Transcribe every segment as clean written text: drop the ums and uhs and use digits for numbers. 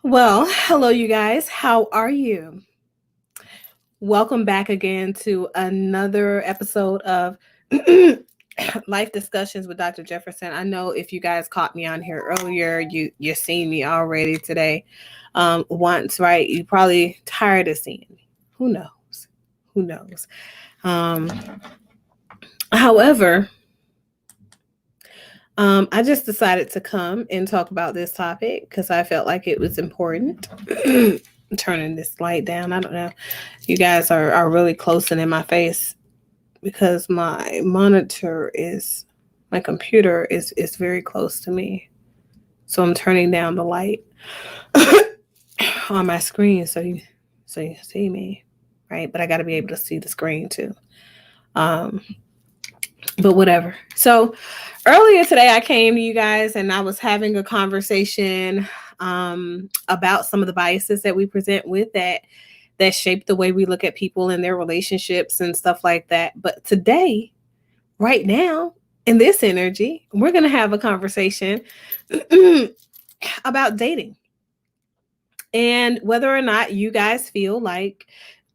Well, hello, you guys. How are you? Welcome back again to another episode of Life Discussions with Dr. Jefferson. I know if you guys caught me on here earlier, you're seeing me already today. Once, right? You probably tired of seeing me. Who knows? Who knows? Um, however, I just decided to come and talk about this topic because I felt like it was important. Turning this light down. I don't know. You guys are really close and in my face because my computer is very close to me. So I'm turning down the light on my screen so you see me, right? But I got to be able to see the screen too. Um, but whatever. So earlier today, I came to you guys and I was having a conversation about some of the biases that we present with that shape the way we look at people and their relationships and stuff like that. But today, right now, in this energy, we're going to have a conversation about dating and whether or not you guys feel like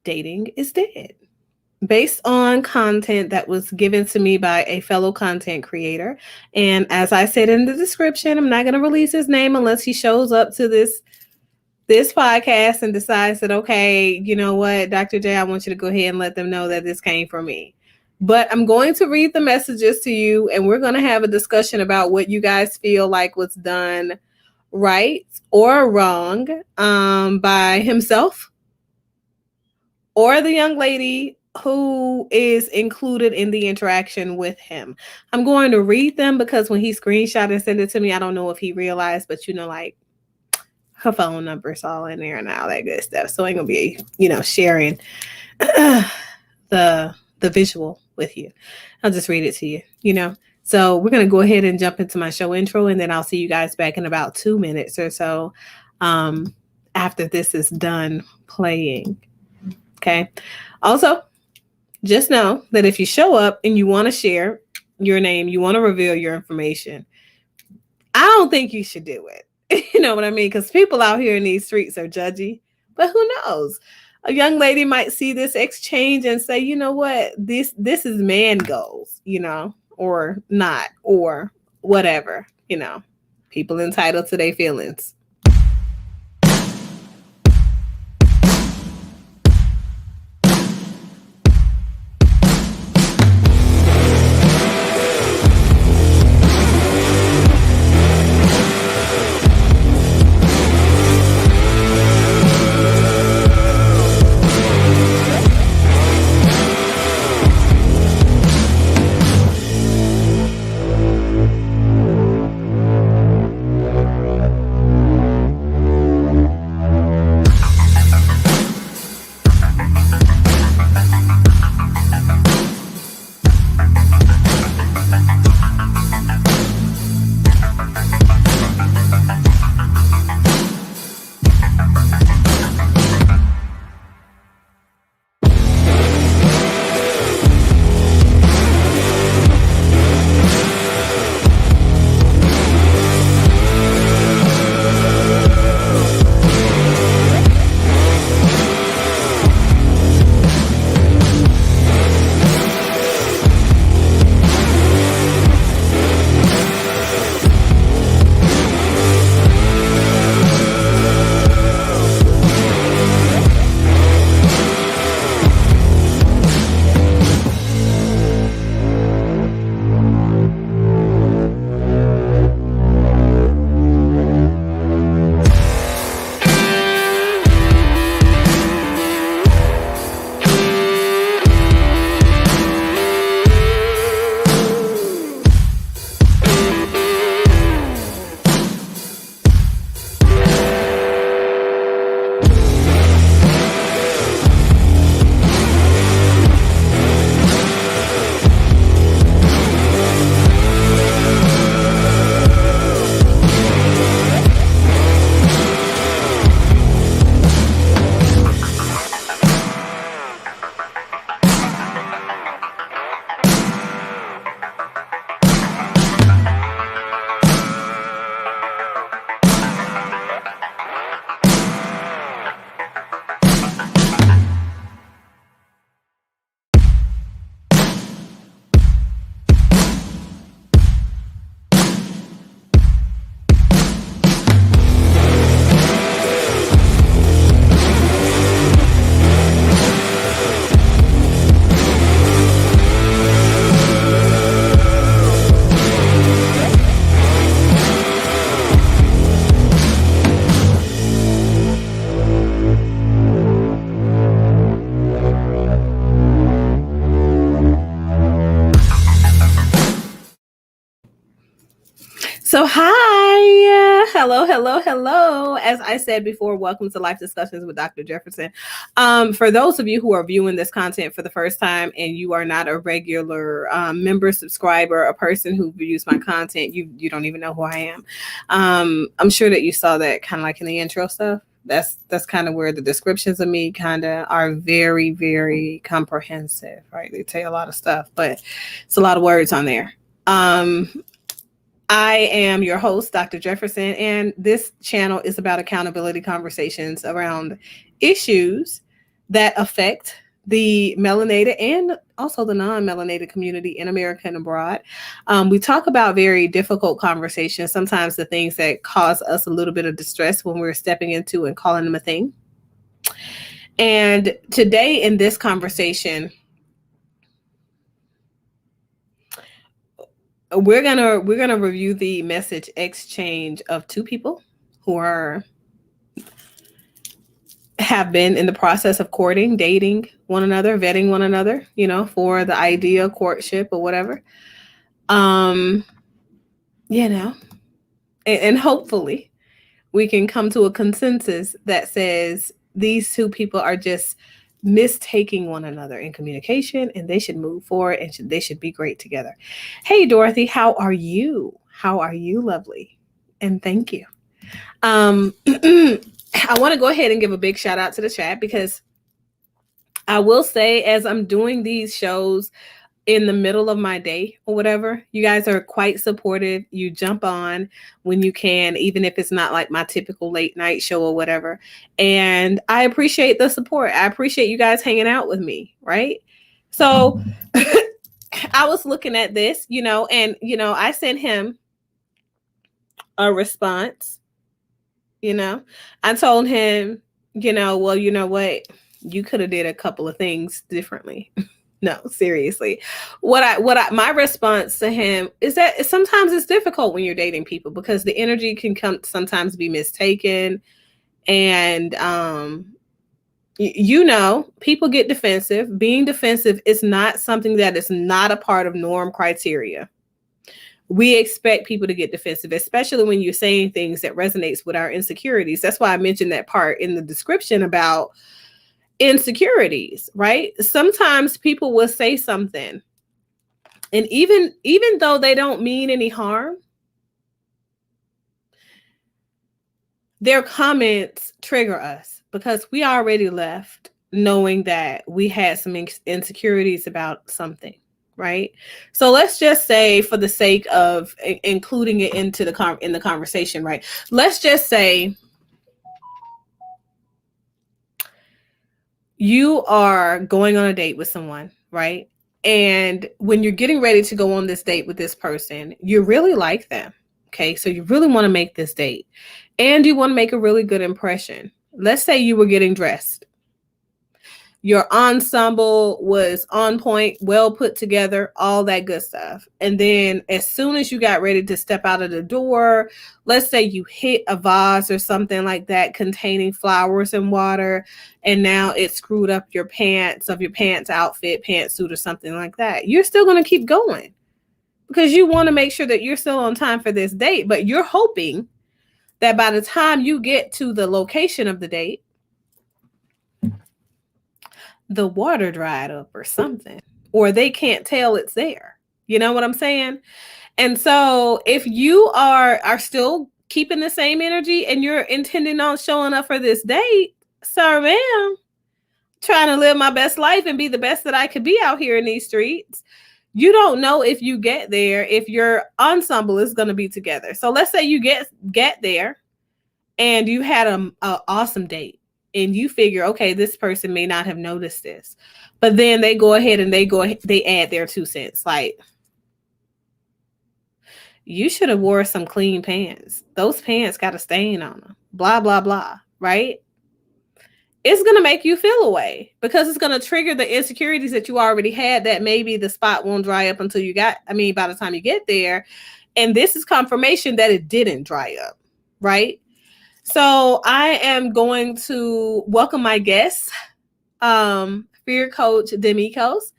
dating is dead based on content that was given to me by a fellow content creator. And as I said in the description, I'm not going to release his name unless he shows up to this podcast and decides that, okay, you know what, Dr. J, I want you to go ahead and let them know that this came from me. But I'm going to read the messages to you and we're going to have a discussion about what you guys feel like was done right or wrong by himself or the young lady who is included in the interaction with him. I'm going to read them because when he screenshot and sent it to me, I don't know if he realized, but like her phone number is all in there and all that good stuff. So I ain't gonna be, sharing the visual with you. I'll just read it to you, So we're gonna go ahead and jump into my show intro, and then I'll see you guys back in about 2 minutes or so after this is done playing. Okay. Also, just know that if you show up and you want to share your name, you want to reveal your information, I don't think you should do it. You know what I mean? Because people out here in these streets are judgy. But who knows? A young lady might see this exchange and say, you know what? This is man goals, or not, or whatever, People entitled to their feelings. So, hi, hello, hello, hello. As I said before, welcome to Life Discussions with Dr. Jefferson. For those of you who are viewing this content for the first time and you are not a regular member, subscriber, a person who views my content, you don't even know who I am. I'm sure that you saw that kind of like in the intro stuff. That's kind of where the descriptions of me kind of are very, very comprehensive, right? They tell you a lot of stuff, but it's a lot of words on there. I am your host, Dr. Jefferson, and this channel is about accountability conversations around issues that affect the melanated and also the non-melanated community in America and abroad. We talk about very difficult conversations, sometimes the things that cause us a little bit of distress when we're stepping into and calling them a thing. And today in this conversation, we're gonna review the message exchange of two people who have been in the process of courting, dating one another, vetting one another, for the idea of courtship or whatever. And hopefully we can come to a consensus that says these two people are just mistaking one another in communication and they should move forward and they should be great together. Hey, Dorothy, how are you? How are you, lovely? And thank you. I want to go ahead and give a big shout out to the chat because I will say, as I'm doing these shows in the middle of my day or whatever, you guys are quite supportive. You jump on when you can, even if it's not like my typical late night show or whatever. And I appreciate the support. I appreciate you guys hanging out with me, right? So I was looking at this, and, I sent him a response. I told him, well, you know what? You could have did a couple of things differently. No, seriously. My response to him is that sometimes it's difficult when you're dating people because the energy can sometimes be mistaken. And, people get defensive. Being defensive is not something that is not a part of norm criteria. We expect people to get defensive, especially when you're saying things that resonates with our insecurities. That's why I mentioned that part in the description about insecurities, right? Sometimes people will say something, and even though they don't mean any harm, their comments trigger us because we already left knowing that we had some insecurities about something. Right. So let's just say, for the sake of including it into in the conversation, right? Let's just say you are going on a date with someone, right? And when you're getting ready to go on this date with this person, you really like them. Okay. So you really want to make this date and you want to make a really good impression. Let's say you were getting dressed. Your ensemble was on point, well put together, all that good stuff. And then as soon as you got ready to step out of the door, let's say you hit a vase or something like that containing flowers and water, and now it screwed up your pants outfit, pantsuit or something like that. You're still going to keep going because you want to make sure that you're still on time for this date, but you're hoping that by the time you get to the location of the date, the water dried up or something, or they can't tell it's there. You know what I'm saying? And so if you are still keeping the same energy and you're intending on showing up for this date, sir, ma'am, trying to live my best life and be the best that I could be out here in these streets, you don't know if you get there, if your ensemble is going to be together. So let's say you get there and you had an awesome date. And you figure, okay, this person may not have noticed this, but then they go ahead and they add their 2 cents. Like, you should have wore some clean pants. Those pants got a stain on them. Blah, blah, blah. Right? It's going to make you feel away because it's going to trigger the insecurities that you already had, that maybe the spot won't dry up until by the time you get there. And this is confirmation that it didn't dry up. Right? So I am going to welcome my guest, Fear Coach Demikos,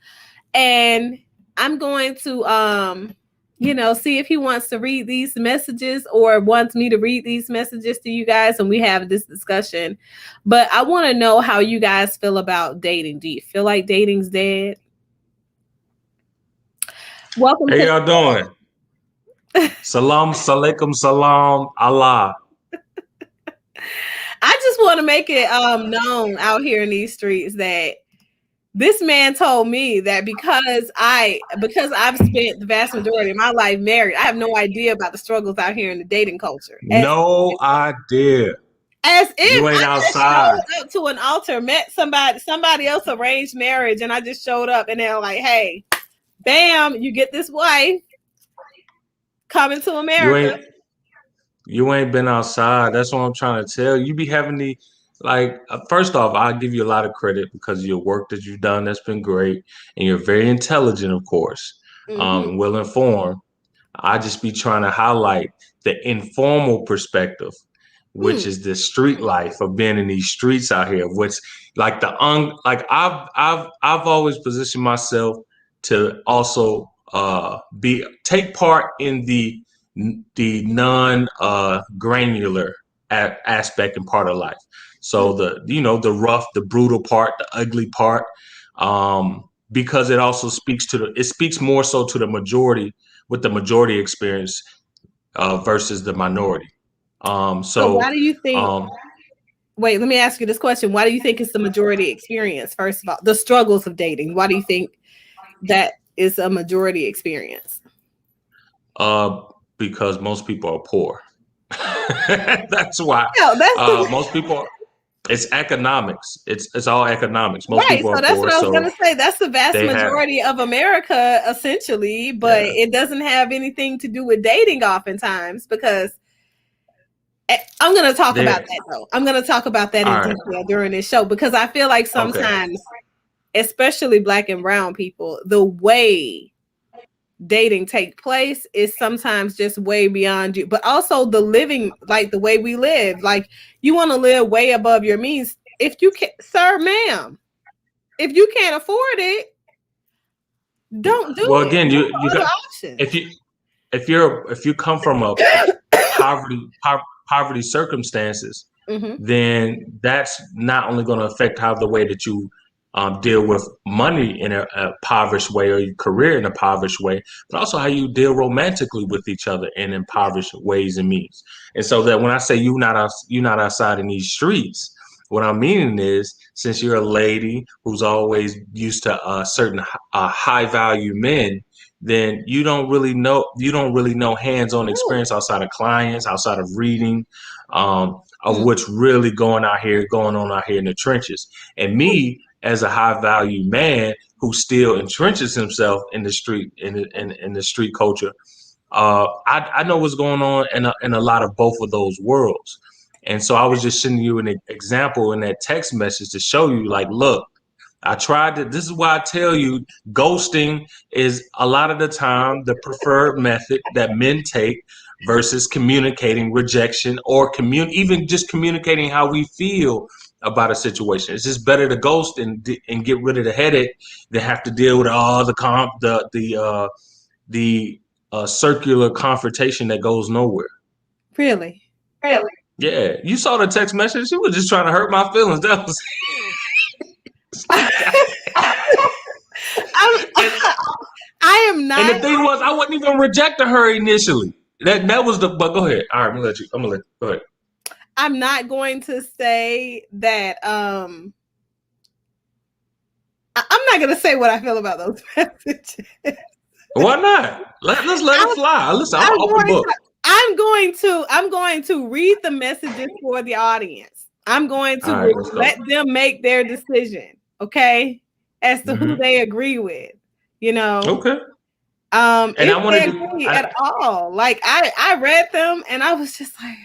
and I'm going to see if he wants to read these messages or wants me to read these messages to you guys and we have this discussion. But I want to know how you guys feel about dating. Do you feel like dating's dead? Welcome Hey, to y'all doing? Salam, salaikum, salam, Allah. I just want to make it known out here in these streets that this man told me that because I've spent the vast majority of my life married, I have no idea about the struggles out here in the dating culture. No idea. As if You ain't I just outside. showed up to an altar, met somebody else arranged marriage, and I just showed up and they're like, hey, bam, you get this wife coming to You America. ain't you ain't been outside. That's what I'm trying to tell you. You be having the first off, I'll give you a lot of credit because of your work that you've done. That's been great, and you're very intelligent, of course, Mm-hmm. and well informed. I just be trying to highlight the informal perspective, which Hmm. is the street life of being in these streets out here. Which like I've always positioned myself to also be take part in the non granular aspect and part of life. So Hmm. the rough, the brutal part, the ugly part, because it also speaks more so to the majority with the majority experience versus the minority. Um, So why so do you think? um, Wait, let me ask you this question. Why do you think it's the majority experience? First of all, the struggles of dating. Why do you think that is a majority experience? uh, because most people are poor. That's why. Yeah, that's the Most people. It's economics. It's all economics. Most right. people So are that's poor, what I was so gonna say. That's the vast they have. majority of America, essentially, but Yeah. it doesn't have anything to do with dating oftentimes because I'm gonna talk about They. that though. I'm gonna talk about that in All right. detail during this show because I feel like Okay. sometimes, especially black and brown people, the way dating take place is sometimes just way beyond you, but also the living, like the way we live, like you want to live way above your means. If you can, sir, ma'am, if you can't afford it, don't do Well, it. again, Look you for other got if options. you if you come from a poverty circumstances, Hmm. then that's not only going to affect how the way that you deal with money in a impoverished way or your career in a impoverished way, but also how you deal romantically with each other in impoverished ways and means. And so that when I say you not outside in these streets, what I'm meaning is since you're a lady who's always used to certain high value men, then you don't really know hands-on experience Really? outside of clients, outside of reading, of what's really going on out here in the trenches. And me, as a high value man who still entrenches himself in the street in the street culture, I know what's going on in a lot of both of those worlds. And so I was just sending you an example in that text message to show you, like, look, I tried to. This is why I tell you, ghosting is a lot of the time the preferred method that men take versus communicating rejection or even just communicating how we feel about a situation. It's just better to ghost and get rid of the headache than have to deal with all the circular confrontation that goes nowhere. Really? Really? Yeah, you saw the text message. She was just trying to hurt my feelings. That was I'm, and I am And the not. thing was, I wasn't even rejecting her initially. That was the. But go ahead. All right, I'm gonna let you. I'm gonna let. Go ahead. I'm not going to say that. I'm not going to say what I feel about those messages. Why not? Let's let it I'm, fly. Listen, I'm an I'm open going book. to. I'm going to read the messages for the audience. I'm going All to right, let's go. let them make their decision, okay, as to who Hmm. they agree with. You know, Okay. And if I they wanted to. agree at all. Like I read them and I was just like,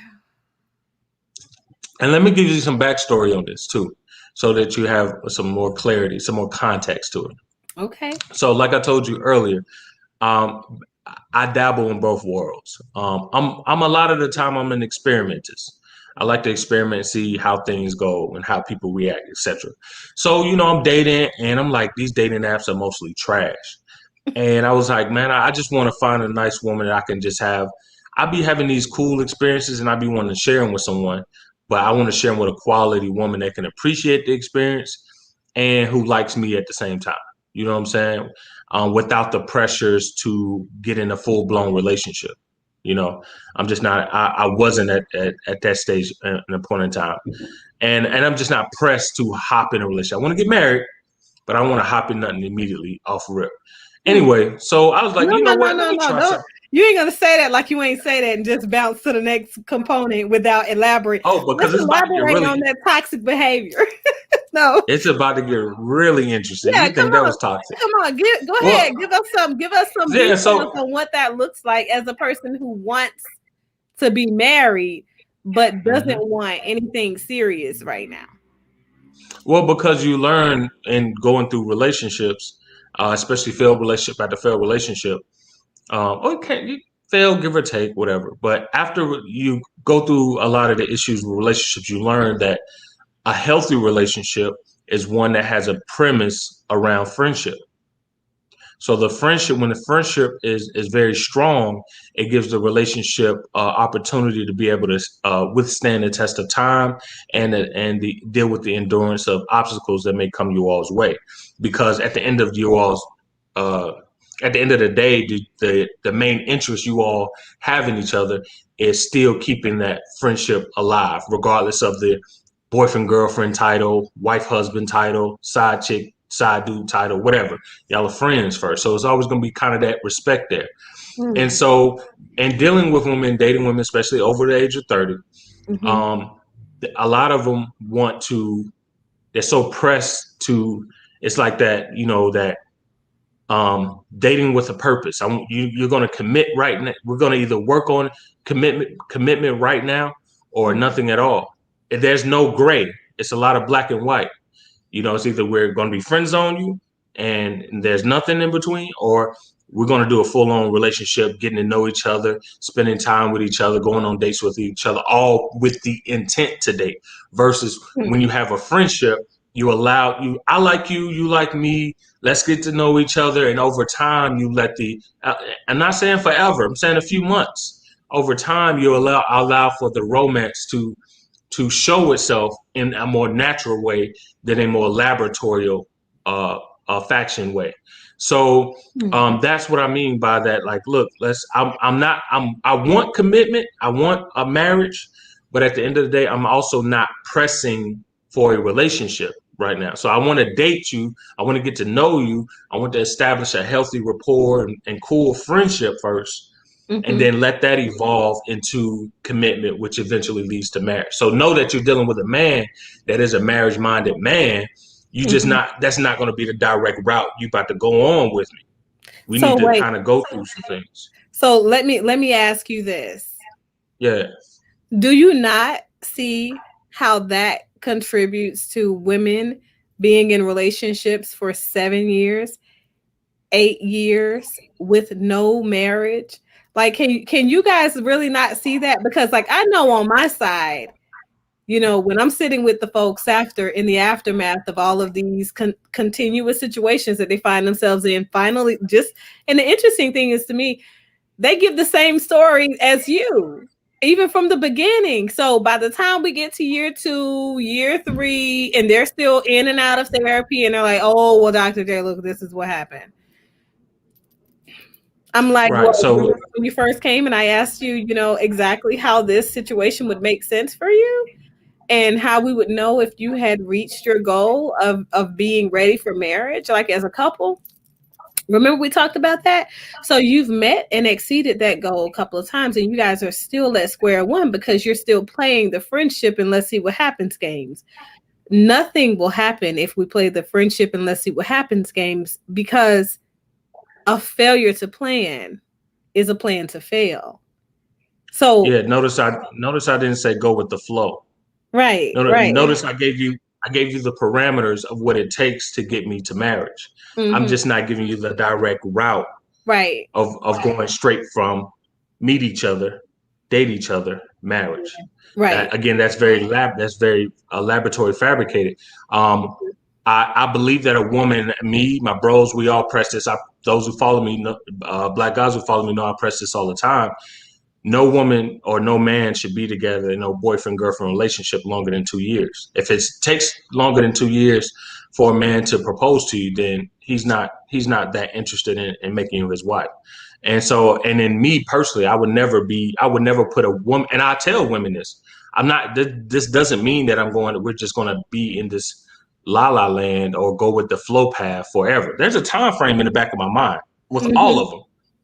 And let me give you some backstory on this too, so that you have some more clarity, some more context to it. okay. So, like I told you earlier, um, I dabble in both worlds. I'm a lot of the time I'm an experimentist. I like to experiment, see how things go and how people react, etc. So I'm dating, and I'm like, these dating apps are mostly trash. And I was like, man, I just want to find a nice woman that I can just have. I be having these cool experiences and I be wanting to share them with someone, but I want to share them with a quality woman that can appreciate the experience and who likes me at the same time. You know what I'm saying? Without the pressures to get in a full blown relationship. You know, I'm just not. I wasn't at that stage in a point in time, and I'm just not pressed to hop in a relationship. I want to get married, but I want to hop in nothing immediately off rip. Hmm. Anyway, so I was like, No, you no, know no, what? Let no, me no. try Don't. something. You ain't gonna say that like you ain't say that and just bounce to the next component without elaborate. Oh, because Let's it's about to get elaborate really, on that toxic behavior. No. it's about to get really interesting. Yeah, You come think that on. was toxic? Come on. Go ahead. Well, Give us some yeah. details So, on what that looks like as a person who wants to be married but doesn't mhm. want anything serious right now. Well, because you learn in going through relationships, especially failed relationship after failed relationship. Okay, you fail, give or take, whatever. But after you go through a lot of the issues with relationships, you learn that a healthy relationship is one that has a premise around friendship. So the friendship, when the friendship is very strong, it gives the relationship opportunity to be able to withstand the test of time and deal with the endurance of obstacles that may come you all's way. Because at the end of you all's uh, at the end of the day, the main interest you all have in each other is still keeping that friendship alive, regardless of the boyfriend girlfriend title, wife husband title, side chick, side dude title, whatever. Y'all are friends first. So it's always going to be kind of that respect there. And Mm. so, in dealing with women, dating women, especially over the age of 30, Hmm. um, a lot of them want to, they're so pressed to, it's like that, that dating with a purpose. You're going to commit right now. We're going to either work on commitment right now or nothing at all. There's no gray. It's a lot of black and white. It's either we're going to be friend zone you and there's nothing in between, or we're going to do a full on relationship, getting to know each other, spending time with each other, going on dates with each other, all with the intent to date. Versus when you have a friendship, I like you like me, let's get to know each other. And over time, you let I'm not saying forever, I'm saying a few months. Over time, you allow for the romance to show itself in a more natural way than a more laboratorial uh, faction way. So Hmm. that's what I mean by that. Like, look, I'm not. I want commitment. I want a marriage, but at the end of the day, I'm also not pressing for a relationship right now. So I want to date you. I want to get to know you. I want to establish a healthy rapport and cool friendship first, and Hmm. then let that evolve into commitment, which eventually leads to marriage. So know that you're dealing with a man that is a marriage minded man. You just Hmm. not That's not going to be the direct route you about to go on with me. We So need to wait. kind of go through some things. So let me ask you this. Yeah. Do you not see how that contributes to women being in relationships for 7 years, 8 years with no marriage? Like, can you guys really not see that? Because like I know on my side, when I'm sitting with the folks after in the aftermath of all of these continuous situations that they find themselves in, finally just and the interesting thing is to me, they give the same story as you, even from the beginning. So by the time we get to year 2, year 3, and they're still in and out of therapy, and they're like, "Oh, well, Dr. J, look, this is what happened." I'm like, Right. "Well, So when you first came, and I asked you, exactly how this situation would make sense for you, and how we would know if you had reached your goal of being ready for marriage, like as a couple." Remember we talked about that? So you've met and exceeded that goal a couple of times, and you guys are still at square one because you're still playing the friendship and let's see what happens games. Nothing will happen if we play the friendship and let's see what happens games, because a failure to plan is a plan to fail. So, yeah, notice I didn't say go with the flow. right, right. Notice I gave you the parameters of what it takes to get me to marriage. I'm Hmm. just not giving you the direct route Right, of going straight from meet each other, date each other, marriage. right. That again, that's very laboratory fabricated. Um, I believe that a woman, me, my bros, we all press this. those who follow me, black guys who follow me know I press this all the time. No woman or no man should be together in no boyfriend girlfriend relationship longer than 2 years. If it takes longer than 2 years for a man to propose to you, then he's not that interested in making you his wife. And so, and then me personally, I would never put a woman, and I tell women this. I'm not. This doesn't mean that we're just going to be in this la la land or go with the flow path forever. There's a time frame in the back of my mind with all Mhm. of them.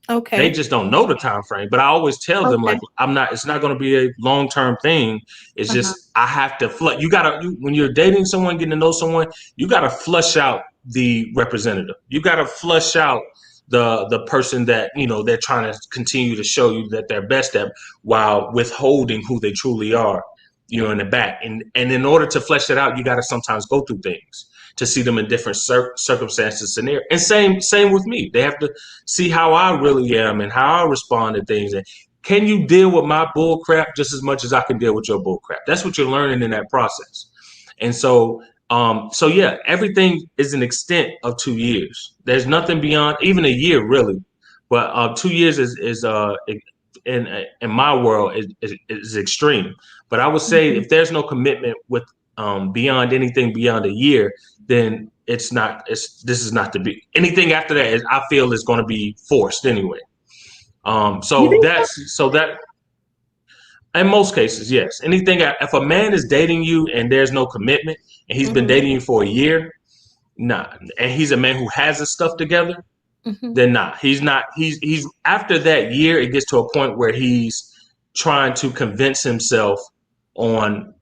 They Okay. just don't know the time frame. But I always tell them like Okay. I'm not. It's not going to be a long term thing. It's Uh-huh. just I have to. When you're dating someone, getting to know someone, you got to flush out the representative. You got to flush out the person that they're trying to continue to show you that they're best at, while withholding who they truly are. In the back, and in order to flesh that out, you got to sometimes go through things to see them in different circumstances, scenario. And same with me. They have to see how I really am and how I respond to things. And can you deal with my bull crap just as much as I can deal with your bull crap? That's what you're learning in that process. And so yeah, everything is an extent of 2 years. There's nothing beyond even a year, really. But 2 years is in my world is extreme. But I would say Mhm. if there's no commitment with beyond anything beyond a year, then it's not. This is not to be anything after that. I feel is going to be forced anyway. You So think so? that in most cases, yes. Anything if a man is dating you and there's no commitment and he's been Mhm. dating you for a year, nah. And he's a man who has his stuff together, Mhm. then not. He's not. He's after that year, it gets to a point where he's trying to convince himself on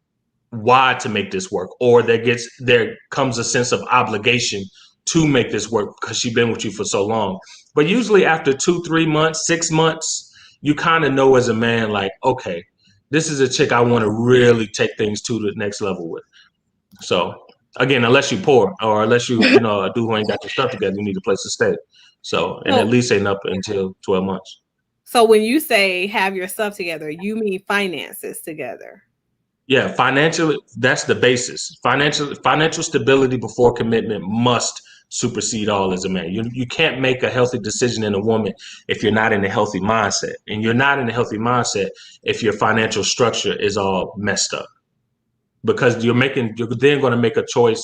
why to make this work, or there comes a sense of obligation to make this work because she's been with you for so long. But usually after 2 3 months, 6 months, you kind of know as a man, like, okay, this is a chick I want to really take things to the next level with. So again, unless you poor or unless you a dude who ain't got your stuff together, you need a place to stay. So, and at So, least ain't up until 12 months. so when you say have your stuff together, you mean finances together. Yeah, financially, that's the basis. Financial stability before commitment must supersede all as a man. You can't make a healthy decision in a woman if you're not in a healthy mindset. And you're not in a healthy mindset if your financial structure is all messed up. Because you're then going to make a choice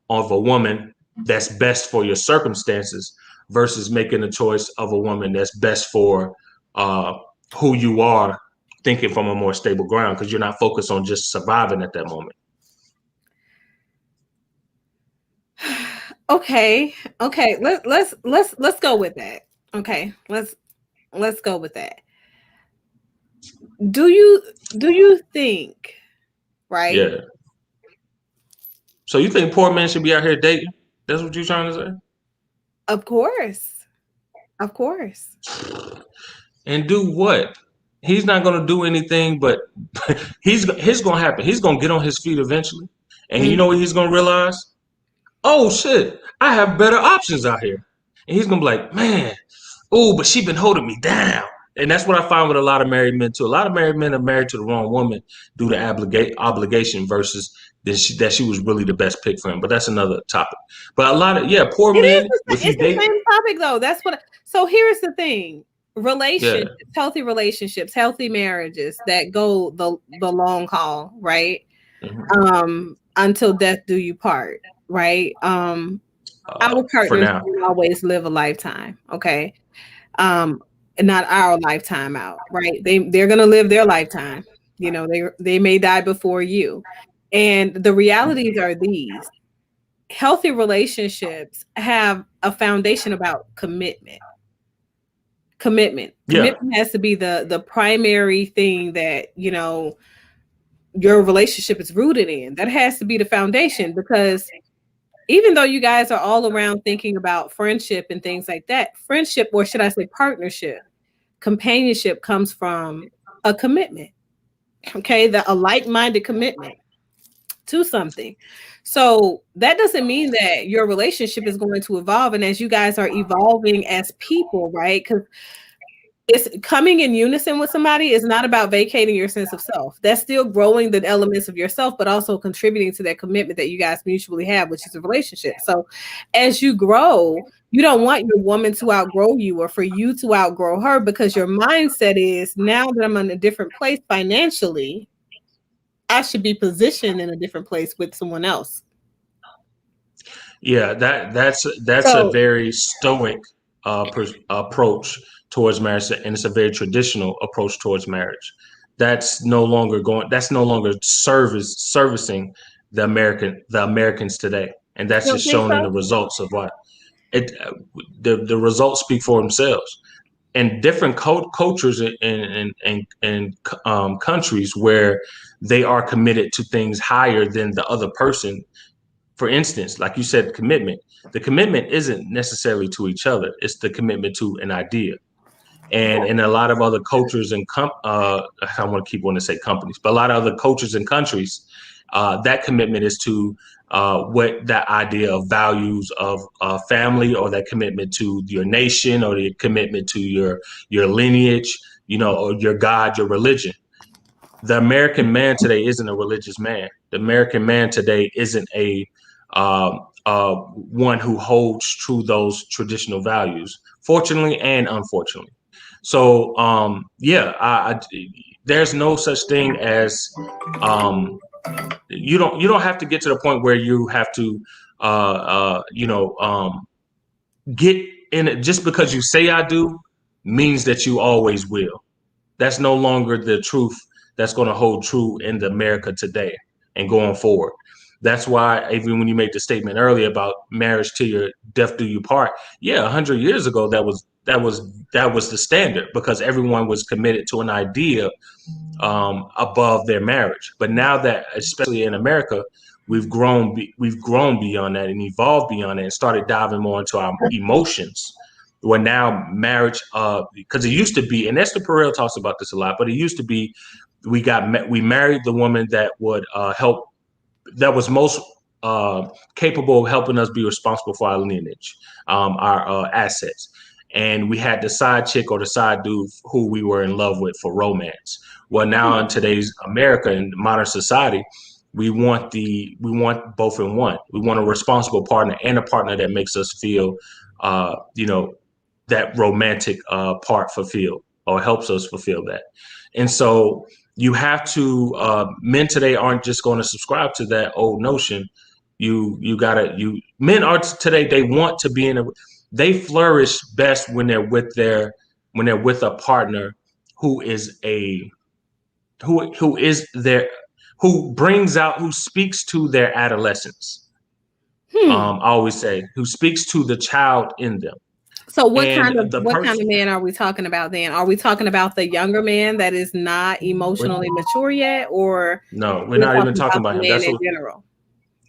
of a woman that's best for your circumstances versus making a choice of a woman that's best for uh, who you are, thinking from a more stable ground because you're not focused on just surviving at that moment. Okay. Okay. Let's go with that. Okay. Let's go with that. Do you do you think, right? Yeah. So you think poor men should be out here dating? That's what you're trying to Of course. Of course. say? And do what? He's not going to do anything, but he's going to happen. He's going to get on his feet eventually. And you know Mhm. what he's going to realize? Oh shit, I have better options out here. And he's gonna be like, man, oh, but she been holding me down. And that's what I find with a lot of married men too. A lot of married men are married to the wrong woman due to obligation versus that she was really the best pick for him. But that's another topic. But a lot of poor It is men, if you it's the date, same topic though. That's what so here's the thing. yeah, Relationships, healthy marriages that go the long haul, right? mhm, Until death do you part, right? Our for partners now, don't always live a lifetime, okay? Um, not our lifetime out, right? They're gonna live their lifetime. You know, they may die before you. And the realities are these. Healthy relationships have a foundation about commitment. yeah, Commitment has to be the primary thing that, your relationship is rooted in. That has to be the foundation because even though you guys are all around thinking about friendship and things like that, friendship, or should I say partnership, companionship comes from a commitment. Okay, a like-minded commitment to something. So that doesn't mean that your relationship is going to evolve. And as you guys are evolving as people, right? Because it's coming in unison with somebody is not about vacating your sense of self. That's still growing the elements of yourself, but also contributing to that commitment that you guys mutually have, which is a relationship. So as you grow, you don't want your woman to outgrow you or for you to outgrow her, because your mindset is, now that I'm in a different place financially, I should be positioned in a different place with someone else. Yeah, that's a So very stoic approach towards marriage, and it's a very traditional approach towards marriage. That's no longer going. That's no longer servicing the Americans today, and you that's don't just think shown in so? the results of what it. The results speak for themselves. And different cultures and countries where they are committed to things higher than the other person. For instance, like you said, commitment. The commitment isn't necessarily to each other; it's the commitment to an idea. And in a lot of other cultures and I want to keep wanting to say companies, but a lot of other cultures and countries, that commitment is to what that idea of values of family, or that commitment to your nation, or the commitment to your lineage, or your God, your religion. The American man today isn't a religious man. The American man today isn't a one who holds true those traditional values, fortunately and unfortunately. So yeah, there's no such thing as you don't have to get to the point where you have to get in it. Just because you say I do means that you always will. That's no longer the truth that's going to hold true in the America today and going forward. That's why even when you made the statement earlier about marriage to your death do you part, yeah, 100 years ago that was the standard, because everyone was committed to an idea above their marriage. But now that, especially in America, we've grown beyond that and evolved beyond that and started diving more into our emotions. Where now marriage, because it used to be, and Esther Perel talks about this a lot, but it used to be we married the woman that would help, that was most capable of helping us be responsible for our lineage, our assets. And we had the side chick or the side dude who we were in love with for romance. Well, now in today's America and modern society, we want both in one. We want a responsible partner and a partner that makes us feel, you know, that romantic part fulfilled, or helps us fulfill that. And so you have to, men today aren't just going to subscribe to that old notion. You gotta, men are today, they want to be they flourish best when they're with a partner who is a who is their who speaks to their adolescence. Hmm. I always say, who speaks to the child in them. So what And kind of the what kind person, of man are we talking about then? Are we talking about the younger man that is not we're, emotionally mature yet, or no, we're we're not even talking talking about about the him. man That's in what general?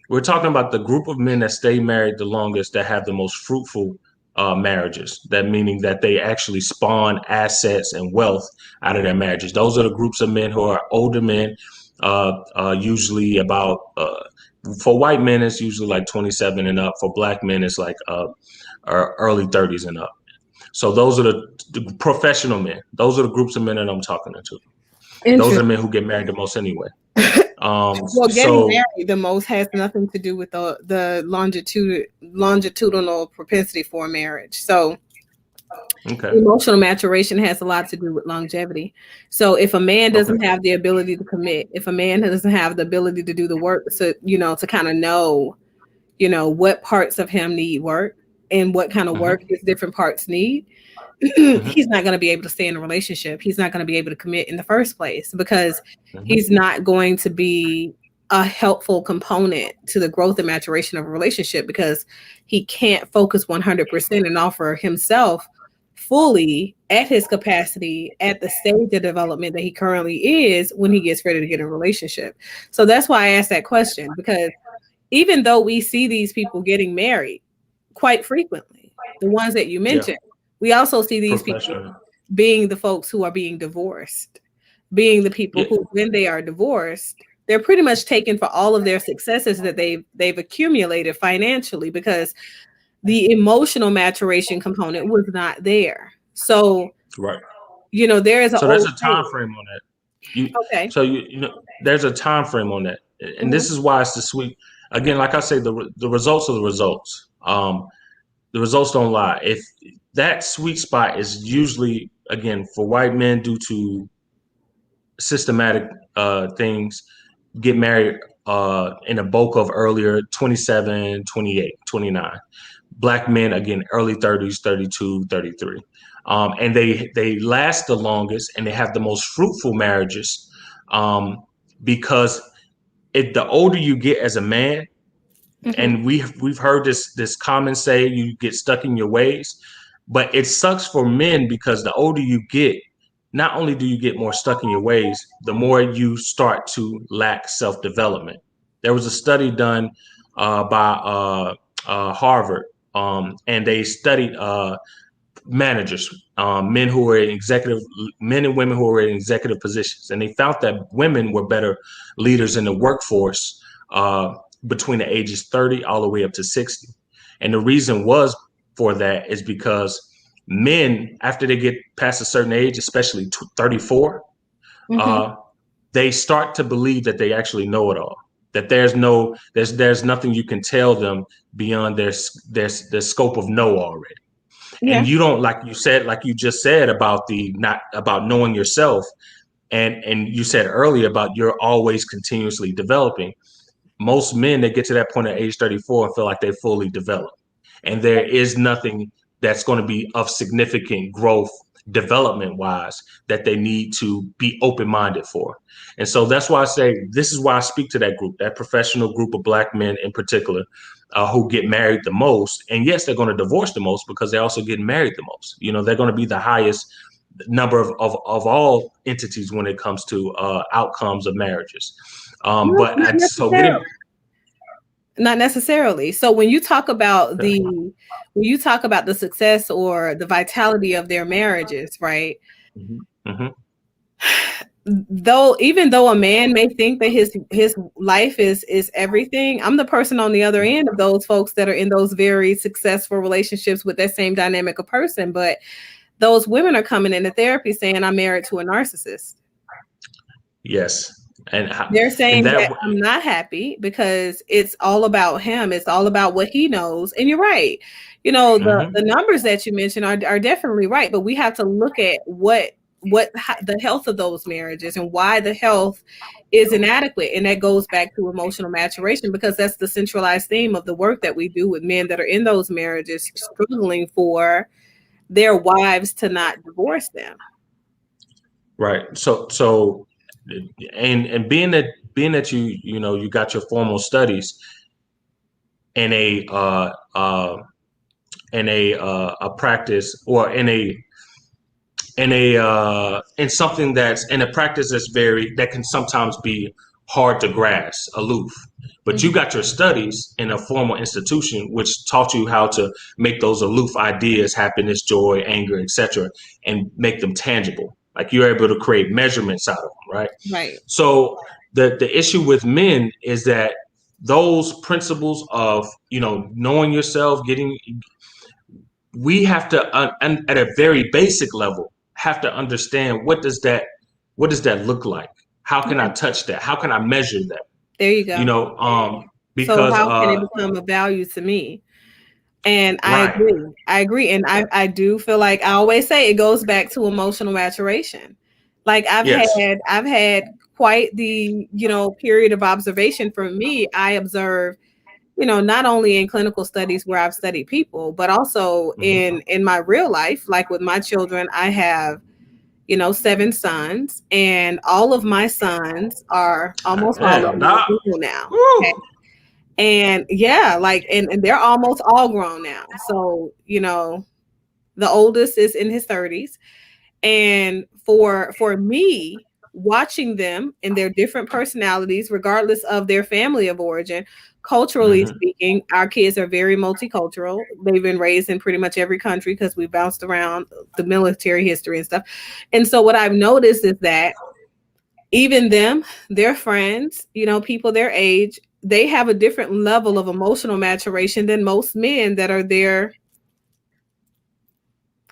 we're talking about: the group of men that stay married the longest, that have the most fruitful marriages. That meaning that they actually spawn assets and wealth out of their marriages. Those are the groups of men who are older men, usually about, for white men, it's usually like 27 and up. For black men, it's like early 30s and up. So those are the professional men. Those are the groups of men that I'm talking to. Those are the Interesting. men who get married the most anyway. Well, getting So, married the most has nothing to do with the longitudinal propensity for marriage. So okay. emotional maturation has a lot to do with longevity. So if a man Okay. doesn't have the ability to commit, if a man doesn't have the ability to do the work, so to kind of know, what parts of him need work and what kind of work Hmm. his different parts need, Hmm. he's not going to be able to stay in a relationship. He's not going to be able to commit in the first place, because Hmm. he's not going to be a helpful component to the growth and maturation of a relationship, because he can't focus 100% and offer himself fully at his capacity at the stage of development that he currently is when he gets ready to get in a relationship. So that's why I asked that question, because even though we see these people getting married quite frequently, the ones that you Yeah. mentioned, we also see these people Professional. being the folks who are being divorced, being the people Yeah. who, when they are divorced, they're pretty much taken for all of their successes that they've accumulated financially, because the emotional maturation component was not there. So Right. there is an So there's old a time saying. frame on that. You Okay. so there's a time frame on that, and Hmm. this is why it's the sweet. Again, like I say, the results are the results. The results don't lie. If that sweet spot is usually again for white men due to systematic things, get married in a bulk of earlier 27, 28, 29. Black men again early 30s, 32, 33. And they last the longest and they have the most fruitful marriages, because the older you get as a man, Hmm. and we've heard this common say, you get stuck in your ways, but it sucks for men because the older you get, not only do you get more stuck in your ways, the more you start to lack self-development. There was a study done by Harvard, and they studied managers, men and women who were in executive positions, and they found that women were better leaders in the workforce between the ages 30 all the way up to 60. And the reason was for that is because men, after they get past a certain age, especially 34, Hmm. uh, they start to believe that they actually know it all. That there's nothing you can tell them beyond their scope of know already. Yeah. And you don't, like you just said about the not about knowing yourself, and you said earlier about you're always continuously developing. Most men, they get to that point at age 34 and feel like they're fully developed, and there is nothing that's going to be of significant growth development wise that they need to be open-minded for. And so that's why I say, this is why I speak to that group, that professional group of black men in particular, who get married the most. And yes, they're going to divorce the most because they're also getting married the most. They're going to be the highest number of all entities when it comes to outcomes of marriages. No, But not so getting necessarily. Not necessarily. So when you talk about the success or the vitality of their marriages, right? Mhm, mhm. Though even though a man may think that his life is everything, I'm the person on the other end of those folks that are in those very successful relationships with that same dynamic of person. But those women are coming into therapy saying I'm married to a narcissist. Yes, and They're and saying that that I'm not happy because it's all about him. It's all about what he knows. And you're right. The mhm. numbers that you mentioned are definitely right, but we have to look at the health of those marriages and why the health is inadequate. And that goes back to emotional maturation because that's the centralized theme of the work that we do with men that are in those marriages struggling for their wives to not divorce them. Right. And being that you got your formal studies in a practice, or in something that's in a practice that can sometimes be hard to grasp, aloof. But you Mhm. got your studies in a formal institution which taught you how to make those aloof ideas, happiness, joy, anger, etc., and make them tangible. Like you're able to create measurements out of them, right? Right. So the issue with men is that those principles of knowing yourself, getting we have to at a very basic level have to understand what does that look like? How can I Yeah. touch that? How can I measure that? There you You go. know, So because how can it become of value to me? And I right, agree. I agree. And I do feel like I always say it goes back to emotional maturation. Like yes, I've had quite the, period of observation. For me, I observe, not only in clinical studies where I've studied people, but also hmm in my real life. Like with my children, I have, 7 sons, and all of my sons are almost all of damn, them are dog. grown now. Woo. Okay. And yeah, like and they're almost all grown now. So, the oldest is in his 30s. And for me, watching them and their different personalities, regardless of their family of origin, culturally hmm speaking, our kids are very multicultural. They've been raised in pretty much every country because we bounced around the military history and stuff. And so what I've noticed is that even them, their friends, people their age, they have a different level of emotional maturation than most men that are their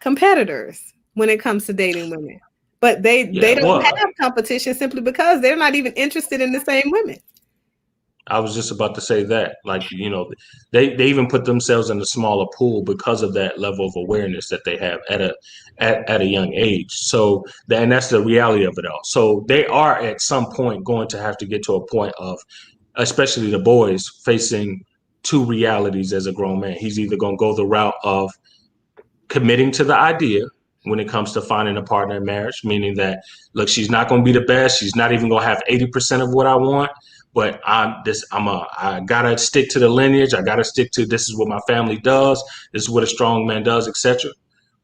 competitors when it comes to dating women. but they Yeah, don't well, have competition simply because they're not even interested in the same women. I was just about to say that, like, they even put themselves in a smaller pool because of that level of awareness that they have at a young age. So and that's the reality of it all. So they are at some point going to have to get to a point of, especially the boys, facing two realities as a grown man. He's either going to go the route of committing to the idea when it comes to finding a partner in marriage, meaning that, look, she's not going to be the best. She's not even going to have 80% of what I want. But I gotta stick to the lineage. I gotta stick to, this is what my family does. This is what a strong man does, etc.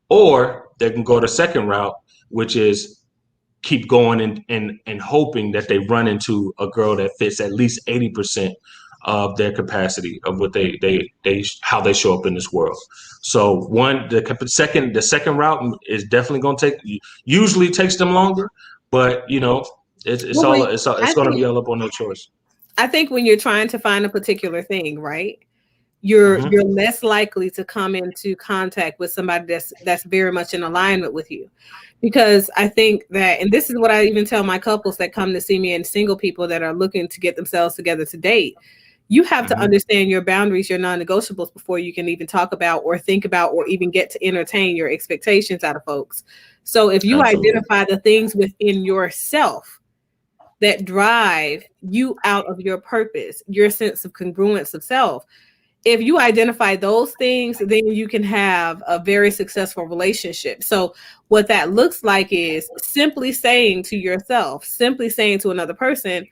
Or they can go the second route, which is keep going and hoping that they run into a girl that fits at least 80% of their capacity of what they how they show up in this world. So the second route is definitely going to usually takes them longer, but Well, it's I going to think be all up on their choice. I think when you're trying to find a particular thing, right? You're Hmm. less likely to come into contact with somebody that's very much in alignment with you. Because I think that, and this is what I even tell my couples that come to see me and single people that are looking to get themselves together to date, you have to Hmm. understand your boundaries, your non-negotiables before you can even talk about or think about or even get to entertain your expectations out of folks. So if you Absolutely. identify the things within yourself that drive you out of your purpose, your sense of congruence of self, if you identify those things, then you can have a very successful relationship. So, what that looks like is simply saying to yourself, simply saying to another person,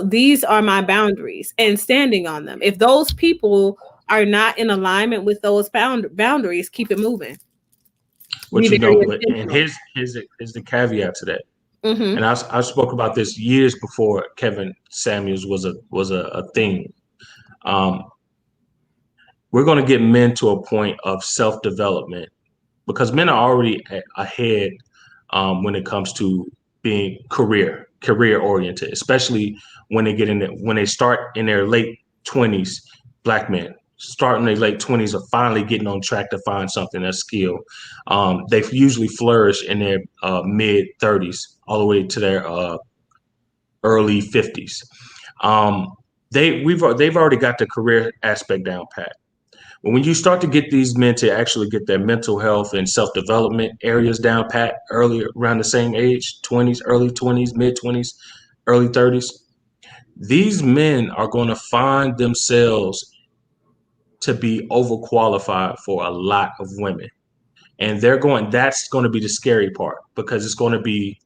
these are my boundaries and standing on them. If those people are not in alignment with those boundaries, keep it moving. Be very But and intentional. here's the caveat to that. Hmm. And I spoke about this years before Kevin Samuels was a thing. Um, we're going to get men to a point of self development because men are already ahead when it comes to being career oriented, especially when they start in their late 20s. Black men start in their late 20s are finally getting on track to find something that's skill. They usually flourish in their mid 30s all the way to their early 50s. Um, they've already got the career aspect down pat. But when you start to get these men to actually get their mental health and self development areas down pat earlier, around the same age, 20s, early 20s, mid 20s, early 30s, these men are going to find themselves to be overqualified for a lot of women. And that's going to be the scary part because it's going to be,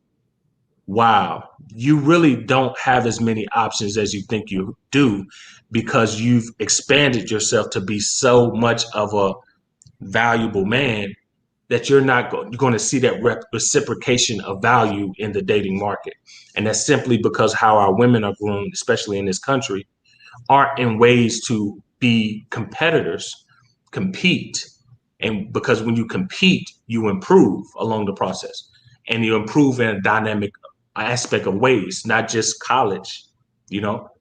wow, you really don't have as many options as you think you do because you've expanded yourself to be so much of a valuable man that you're going to see that reciprocation of value in the dating market. And that's simply because how our women are groomed, especially in this country, aren't in ways to be competitors, compete. And because when you compete, you improve along the process and you improve in a dynamic aspect of ways, not just college,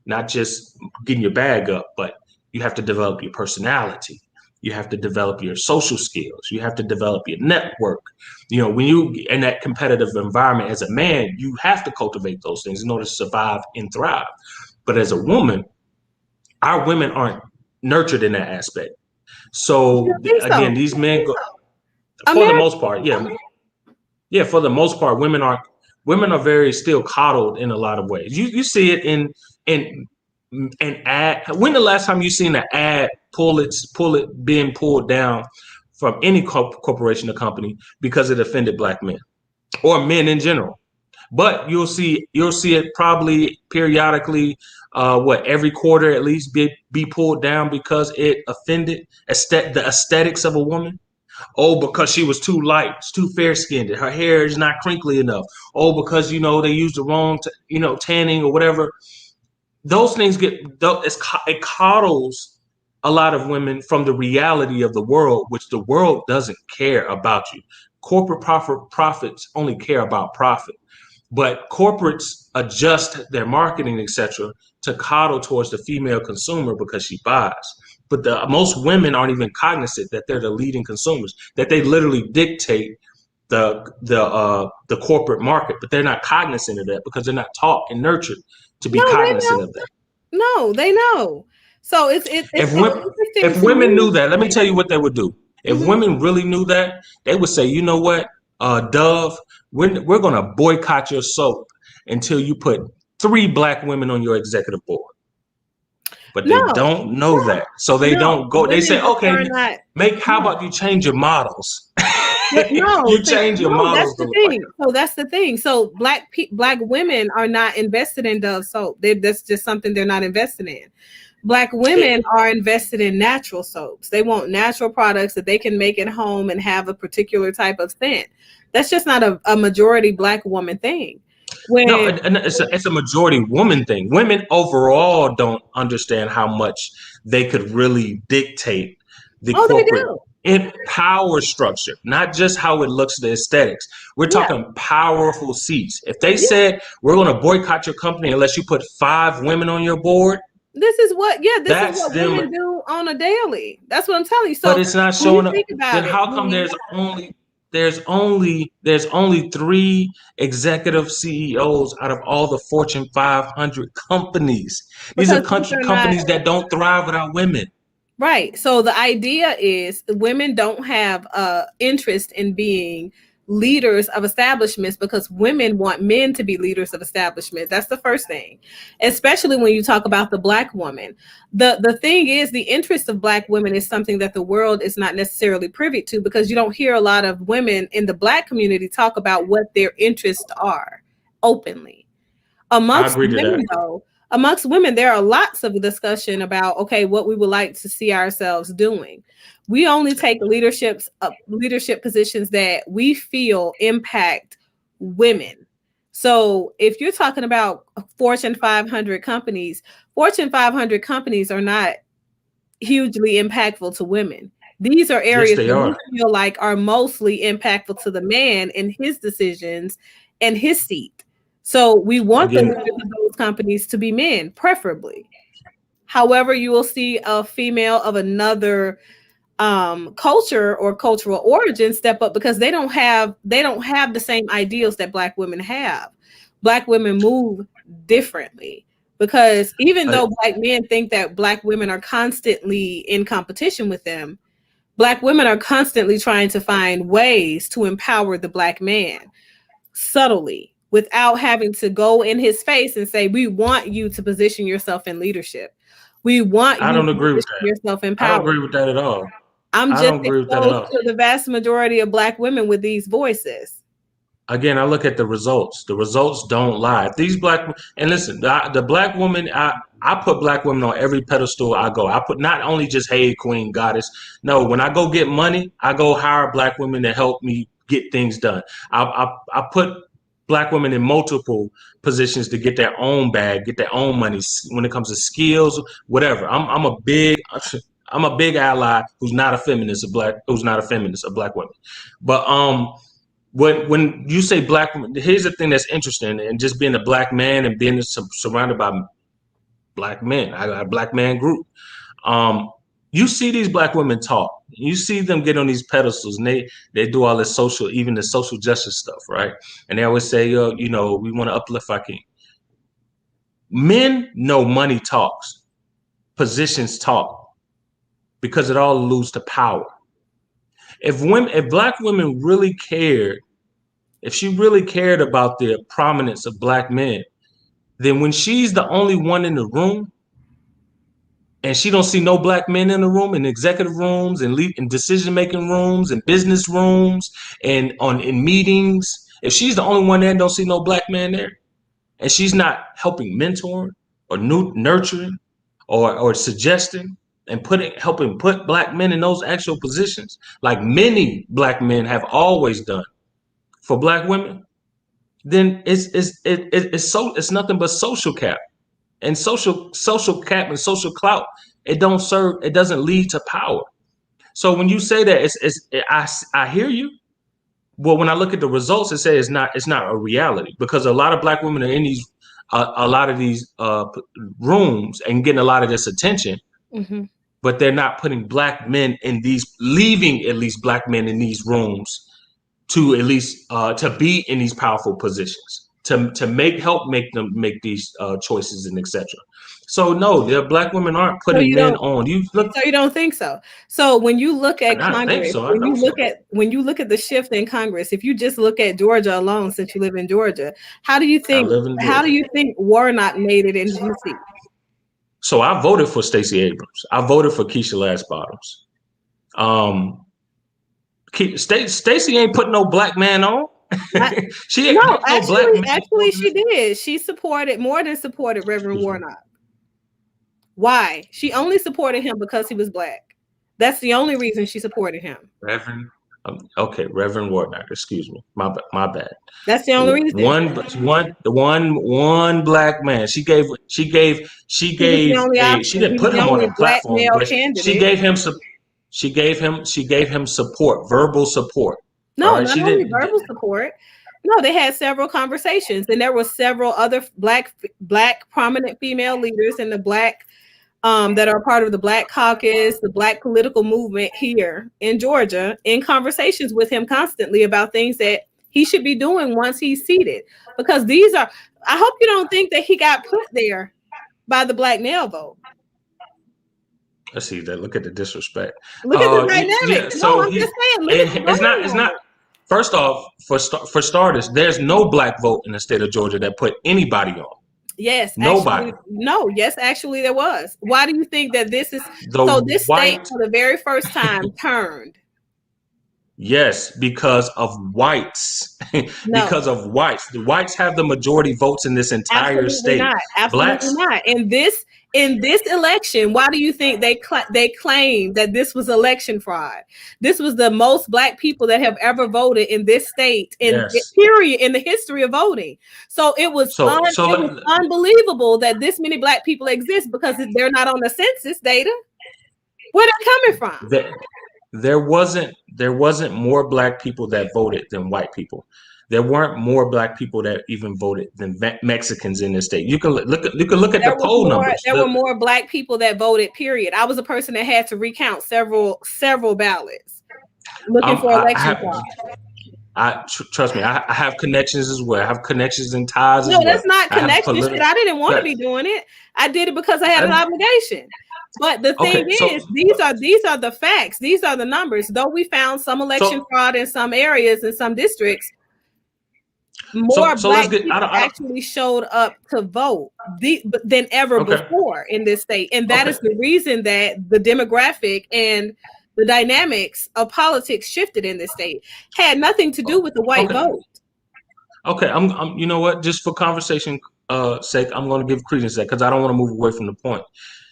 not just getting your bag up, but you have to develop your personality. You have to develop your social skills. You have to develop your network. When you in that competitive environment as a man, you have to cultivate those things in order to survive and thrive. But as a woman, our women aren't nurtured in that aspect. I So don't think again, so. these men, for the America. most part, yeah, yeah, for the most part, women are very still coddled in a lot of ways. You see it in an ad. When the last time you seen an ad pull it being pulled down from any corporation or company because it offended black men or men in general? But you'll see it probably periodically, every quarter at least be pulled down because it offended the aesthetics of a woman. Oh, because she was too light, too fair skinned, her hair is not crinkly enough. Oh, because they used the wrong tanning or whatever. Those things it coddles a lot of women from the reality of the world, which the world doesn't care about you. Corporate profits only care about profit. But corporates adjust their marketing, etc., to coddle towards the female consumer because she buys. But most women aren't even cognizant that they're the leading consumers, that they literally dictate the corporate market, but they're not cognizant of that because they're not taught and nurtured to be No, they cognizant know. of that. No, they know. So If it's women interesting if to women knew me. that, let me tell you what they would do. If Mhm. women really knew that, they would say, you know what, Dove, we're gonna boycott your soap until you put 3 black women on your executive board. But they No, don't know that, so they no, don't go. They women say, just okay, are not. make. How No, about you change your models? but no, You see, change your no, that's models to the look like thing. So that's the thing. So black women are not invested in Dove soap. That's just something they're not invested in. Black women it. are invested in natural soaps. They want natural products that they can make at home and have a particular type of scent. That's just not a majority black woman thing. No, When and it's a majority woman thing. Women overall don't understand how much they could really dictate the oh, they corporate do. power structure, not just how it looks, the aesthetics. We're Yeah, talking powerful seats. If they yeah. said we're going to boycott your company unless you put 5 women on your board, This is that's what them. women do on a daily. That's what I'm telling you. But So it's not when you showing up. think Then about it, how come there's only 3 executive CEOs out of all the Fortune 500 companies? These are because these are not companies that don't thrive without women. right. So the idea is women don't have interest in being leaders of establishments because women want men to be leaders of establishments. That's the first thing. Especially when you talk about the black woman. The thing is the interest of black women is something that the world is not necessarily privy to because you don't hear a lot of women in the black community talk about what their interests are openly. I Amongst agree to that. women, though, amongst women, there are lots of discussion about okay, what we would like to see ourselves doing. We only take leadership positions that we feel impact women. So if you're talking about Fortune 500 companies, Fortune 500 companies are not hugely impactful to women. These are Yes, areas they that we are. feel like are mostly impactful to the man and his decisions and his seat. So we want the Again, leaders of those companies to be men, preferably. However, you will see a female of another culture or cultural origin step up because they don't have the same ideals that black women have. Black women move differently because even uh, though black men think that black women are constantly in competition with them, black women are constantly trying to find ways to empower the black man subtly without having to go in his face and say, we want you to position yourself in leadership. We want I you don't to agree with position that. yourself in I don't power. agree with that at all. I'm I just don't agree with that at exposed all. to the vast majority of black women with these voices. Again, I look at the results. The results don't lie. If these black and listen, the black woman, I put black women on every pedestal I go. I put not only just hey queen goddess. No, when I go get money, I go hire black women to help me get things done. I put black women in multiple positions to get their own bag, get their own money when it comes to skills, whatever. I'm a big I'm a big ally who's not a feminist, a black woman. But when you say black women, here's the thing that's interesting, and just being a black man and being surrounded by black men, I got a black man group. Um, you see these black women talk. You see them get on these pedestals, and they do all this social, even the social justice stuff, right? And they always say, "Yo, we want to uplift our king." Men know money talks, positions talk, because it all alludes to power. If black women really cared, if she really cared about the prominence of black men, then when she's the only one in the room and she don't see no black men in the room, in executive rooms and in decision making rooms and business rooms and in meetings, if she's the only one there and don't see no black man there, and she's not helping mentoring or nurturing or suggesting and helping put black men in those actual positions, like many black men have always done for black women, then it's nothing but social cap and social cap and social clout. It doesn't lead to power. So when you say that, I hear you. Well, when I look at the results, it says it's not a reality because a lot of black women are in these a lot of these rooms and getting a lot of this attention, Mhm. but they're not putting black men in these leaving at least black men in these rooms to at least to be in these powerful positions, to make them make these choices and etc. So no, the black women aren't So putting you men don't on. You look, so you don't think so. So when you look I at not think Congress, so. I know so. when you look at the shift in Congress, if you just look at Georgia alone, since you live in Georgia, I live in how do Georgia. you think Warnock made it in DC? So I voted for Stacey Abrams. I voted for Keisha Lance Bottoms. Um, Stacey ain't putting no black man on. I, She ain't. no, There's no black man she organization. did. She supported more than supported Reverend Excuse me. Warnock. Why? She only supported him because he was black. That's the only reason she supported him. Reverend. Okay, Reverend Warnock. Excuse me. My bad. That's the only reason. One black man. He was the only She option. didn't He was put the him on only a black platform, male but she candidate. gave him some. She gave him support, verbal support. All No, right. not She only didn't. verbal support. No, they had several conversations, and there were several other black prominent female leaders in the black that are part of the Black Caucus, the Black political movement here in Georgia, in conversations with him constantly about things that he should be doing once he's seated. Because these are, I hope you don't think that he got put there by the black male vote. Let's see that. Look at the disrespect. Look at the dynamic. Yeah. No, So I'm just saying, look at the it's not. It's not. dynamic. First off, for starters, there's no black vote in the state of Georgia that put anybody on. Yes, Nobody. actually, no, yes, actually, there was. Why do you think that this is The so? This state, white. for the very first time, turned. Yes, because of whites. No, Because of whites. The whites have the majority votes in this entire absolutely state. not. Absolutely Blacks. not. In this election, why do you think they claim that this was election fraud? This was the most black people that have ever voted in this state in Yes. period in the history of voting. So it was unbelievable that this many black people exist because they're not on the census data. Where they're coming from? There wasn't more black people that voted than white people. There weren't more black people that even voted than Mexicans in this state. You can look at the poll numbers. There were more black people that voted, period. I was a person that had to recount several ballots looking for election fraud. Trust me, I have connections as well. I have connections and ties as No, well. that's not connection shit. I didn't want to be doing it. I did it because I had an obligation. But the thing is, these are the facts. These are the numbers. Though we found some election fraud in some areas in some districts, more black people actually showed up to vote than ever before in this state. And that is the reason that the demographic and the dynamics of politics shifted in this state. Had nothing to do with the white vote. Okay, I'm you know what? Just for conversation sake, I'm going to give credence to that because I don't want to move away from the point.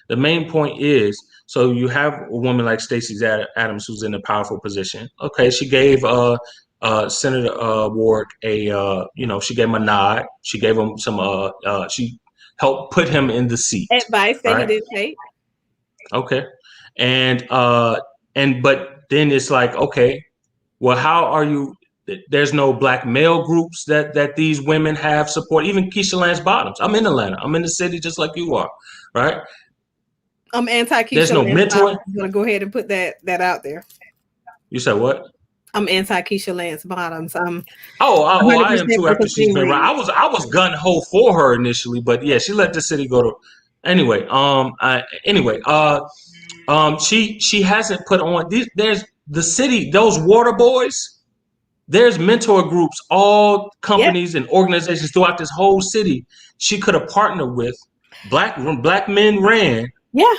The main point is, so you have a woman like Stacey Adams who's in a powerful position. Okay, she gave Senator Ward she gave him a nod. She gave him some she helped put him in the seat. Advice that he didn't take. Okay, and but then it's like, okay, well, how are you? There's no black male groups that these women have support. Even Keisha Lance Bottoms. I'm in Atlanta. I'm in the city just like you are, right? I'm anti Keisha. There's no mentoring. I'm gonna go ahead and put that out there. You said what? I'm anti Keisha Lance Bottoms. I am too. After she's been right, I was gun ho for her initially, but yeah, she let the city go to. Anyway, she hasn't put on. There's the city. Those water boys. There's mentor groups, all companies and organizations throughout this whole city. She could have partnered with black men ran. Yeah.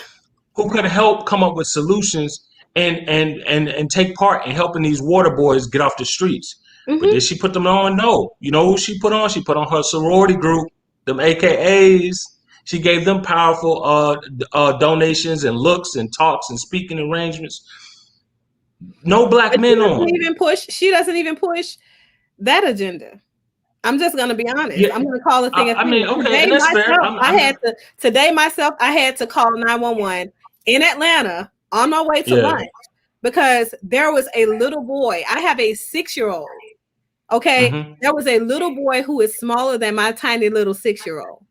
Who could help come up with solutions and take part in helping these water boys get off the streets. Mm-hmm. But did she put them on? No. You know who she put on? She put on her sorority group, them AKAs. She gave them powerful donations and looks and talks and speaking arrangements. No black men on. She doesn't even push that agenda. I'm just gonna be honest. Yeah. I'm gonna call the thing. Okay, and that's fair. Today myself, I had to call 911 in Atlanta on my way to lunch because there was a little boy. I have a 6-year-old. Okay, there was a little boy who is smaller than my tiny little 6-year-old,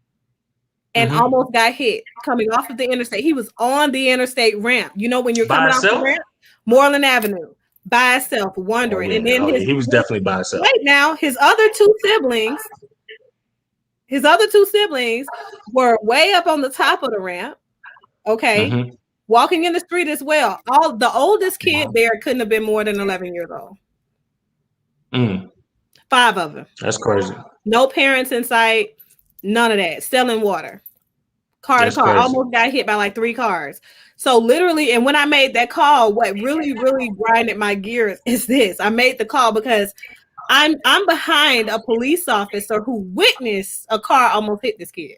and almost got hit coming off of the interstate. He was on the interstate ramp. You know when you're coming off the ramp, Moreland Avenue, by itself, Oh wondering. And yeah. then Oh yeah. He was definitely by himself. right now, his other two siblings were way up on the top of the ramp. Okay. Mm-hmm. Walking in the street as well. All the oldest kid there couldn't have been more than 11 years old. Mm. 5 of them. That's crazy. No parents in sight. None of that. Selling water. Car to That's car. crazy. Almost got hit by like 3 cars. So literally, and when I made that call, what really, really grinded my gears is this. I made the call because I'm behind a police officer who witnessed a car almost hit this kid.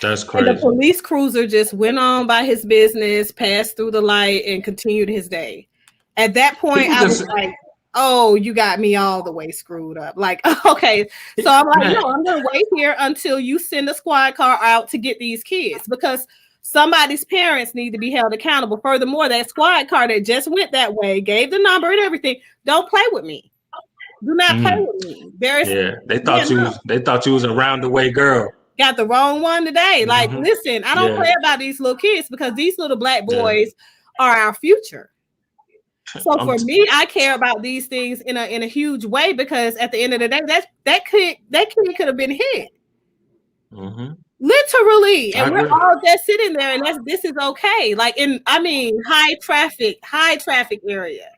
That's And the crazy. police cruiser just went on by his business, passed through the light, and continued his day. At that point, People I was just like, oh, you got me all the way screwed up. Like, okay. So I'm like, man. no, I'm going to wait here until you send a squad car out to get these kids because somebody's parents need to be held accountable. Furthermore, that squad car that just went that way, gave the number and everything, don't play with me. Do not play with me. Yeah, they thought you was a round-the-way girl. Got the wrong one today. Like, Mm-hmm. listen, I don't Yeah. play about these little kids because these little black Yeah. boys are our future. So I'm for me, I care about these things in a huge way because at the end of the day, that kid could have been hit. Mm-hmm. Literally. I And we're agree. all just sitting there and this is okay. Like high traffic area.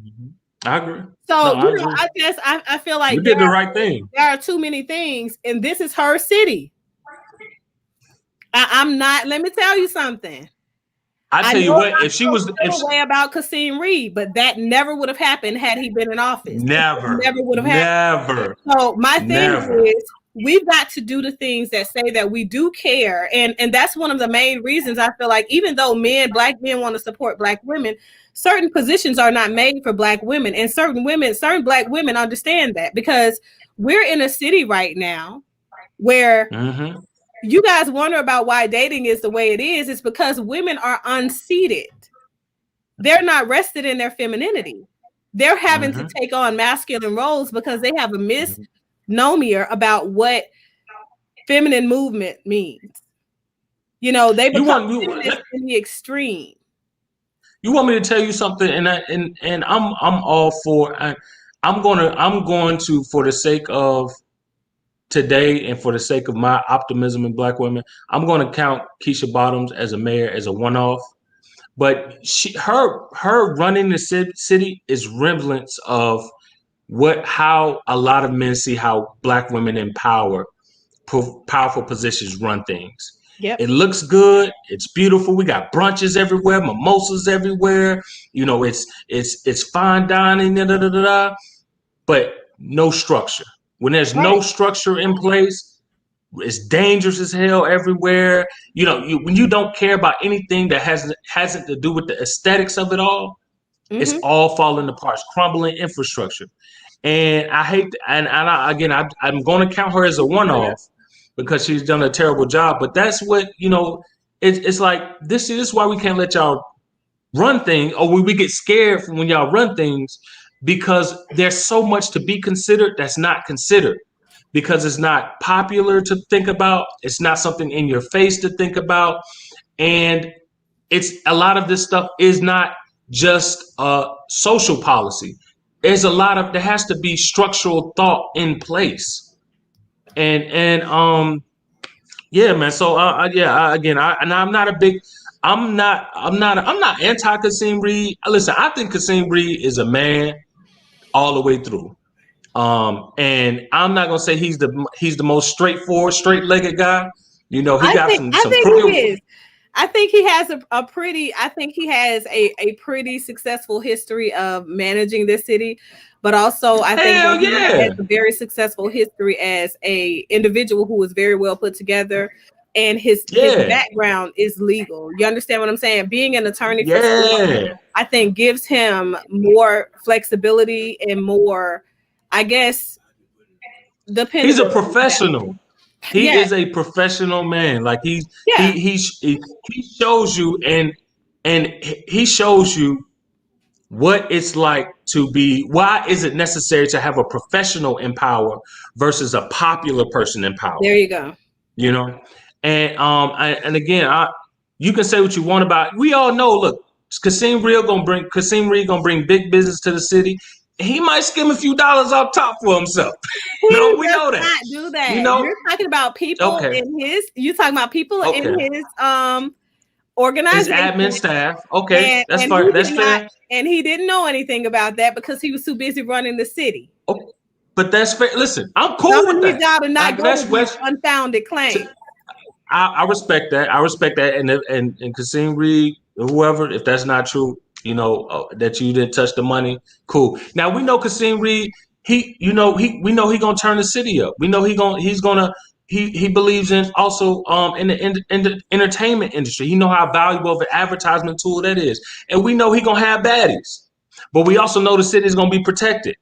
Mm-hmm. I agree. So, No, I agree. I feel like You did the right thing. there are too many things, and this is her city. I'm not, let me tell you something. I tell you what, if she was way about Kasim Reed, but that never would have happened had he been in office. never would have happened. never. So my thing Never. is we've got to do the things that say that we do care. And that's one of the main reasons I feel like even though black men want to support black women, certain positions are not made for black women. And certain black women understand that because we're in a city right now where Mm-hmm. you guys wonder about why dating is the way it is. It's because women are unseated. They're not rested in their femininity. They're having to take on masculine roles because they have a misnomer about what feminine movement means. You know, they become feminists in the extreme. You want me to tell you something, and I'm all for. I'm going to for the sake of today and for the sake of my optimism in black women, I'm going to count Keisha Bottoms as a mayor as a one-off. But her running the city is remnants of how a lot of men see how black women in powerful positions run things. Yep. It looks good. It's beautiful. We got brunches everywhere, mimosas everywhere. You know, it's fine dining, but no structure. When there's no structure in place, it's dangerous as hell everywhere. You know, when you don't care about anything that hasn't to do with the aesthetics of it all, it's all falling apart. It's crumbling infrastructure. And I hate, I'm going to count her as a one-off because she's done a terrible job. But that's what, it's like, this is why we can't let y'all run things, or we get scared when y'all run things, because there's so much to be considered that's not considered, because it's not popular to think about. It's not something in your face to think about. And it's a lot of this stuff is not just social policy. There has to be structural thought in place. And yeah, man. So I'm not anti Kasim Reed. Listen, I think Kasim Reed is a man all the way through. And I'm not gonna say he's the most straightforward, straight-legged guy. You know, he got some crooked. He is. I think he has a pretty successful history of managing this city, but also I think he has a very successful history as a individual who was very well put together, and his background is legal. You understand what I'm saying? Being an attorney for someone, I think gives him more flexibility and more, I guess, dependability. He's a professional. He is a professional man. Like he shows you and he shows you what it's like to be. Why is it necessary to have a professional in power versus a popular person in power? There you go. You know, and again, you can say what you want about. We all know. Look, Kasim Reed gonna bring big business to the city. He might skim a few dollars off top for himself. He We does know that. not do You that. know. You're talking about people Okay. in his. You talking about people in Okay. his His organization, admin staff. Okay, that's and fine. he That's did not, fair. and he didn't know anything about that because he was too busy running the city. Okay. But that's fair. Listen, I'm Some cool with of his that. job to not Like go that's to these West. unfounded claims. I respect that. I respect that. And Kasim Reed, whoever, if that's not true, that you didn't touch the money. Cool. Now we know Kasim Reed. We know he gonna turn the city up. We know he's gonna. He believes in also in the entertainment industry. He know how valuable of an advertisement tool that is, and we know he gonna have baddies. But we also know the city is gonna be protected.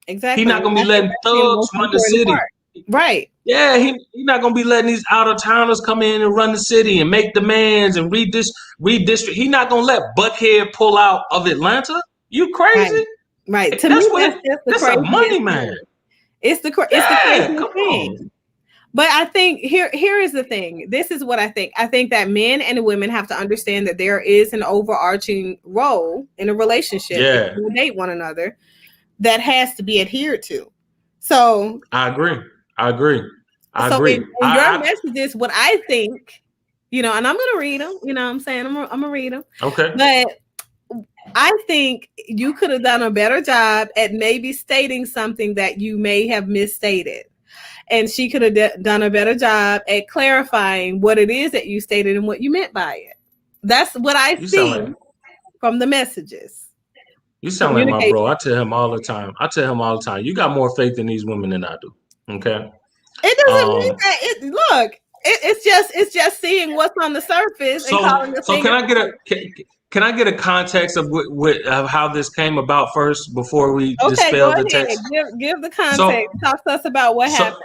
He's Exactly. not gonna be That's letting the thugs most run the important city. part. Right. Yeah, he not gonna be letting these out of towners come in and run the city and make demands and redistrict. He not gonna let Buckhead pull out of Atlanta. You Right. crazy? Right. To me, That's what that's it. just the That's a money craziest man. thing. It's the Yeah, craziest come on. thing. But I think here is the thing. This is what I think. I think that men and women have to understand that there is an overarching role in a relationship if Yeah, you date one another that has to be adhered to. So I agree. I agree. I so agree. in your messages, what I think, and I'm gonna read them. You know, what I'm saying I'm gonna read them, Okay. but I think you could have done a better job at maybe stating something that you may have misstated. And she could have done a better job at clarifying what it is that you stated and what you meant by it. That's what I You sound like see from the messages. you sound like my bro. Communication. I tell him all the time. I tell him all the time. You got more faith in these women than I do. Okay. It doesn't mean Um. that it's just seeing what's on the surface and So calling a so thing a can I get a context of of how this came about first before we okay, go dispel the ahead. text? Give the context. So Talk to us about what so happened.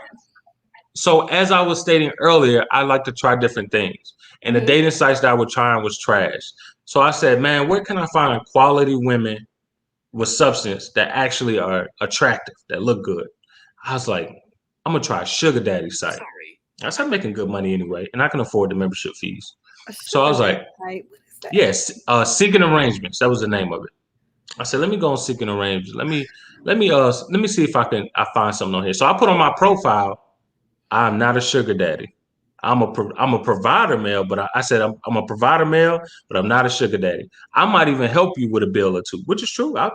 so as I was stating earlier, I like to try different things, and the Mm-hmm. dating sites that I was trying was trash. So I said, man, where can I find quality women with substance that actually are attractive, that look good? I was like, I'm gonna try a sugar daddy site. I started making good money anyway, and I can afford the membership fees. A So I sugar was daddy like, site. What is that? yes, Seeking Arrangements. That was the name of it. I said, let me go on Seeking Arrangements. Let me see if I find something on here. So I put on my profile, I'm not a sugar daddy. I'm a provider male, but I said I'm a provider male, but I'm not a sugar daddy. I might even help you with a bill or two, which is true. I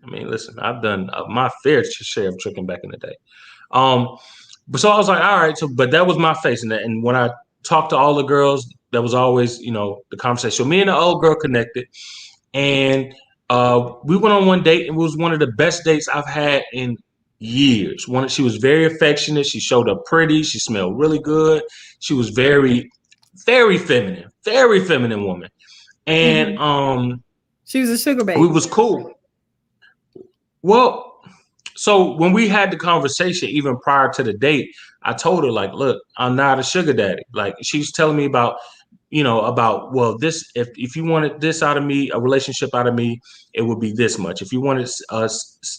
mean, listen, I've done my fair share of tricking back in the day. Um, but so I was like, all right. So, but that was my face, and when I talked to all the girls, that was always, the conversation. So me and the old girl connected, and we went on one date, and it was one of the best dates I've had in years. She was very affectionate. She showed up pretty. She smelled really good. She was very, very feminine woman, and Mm-hmm. She was a sugar we baby. was cool. Well, so when we had the conversation, even prior to the date, I told her like, "Look, I'm not a sugar daddy." Like she's telling me about, well, this if you wanted this out of me, a relationship out of me, it would be this much. If you wanted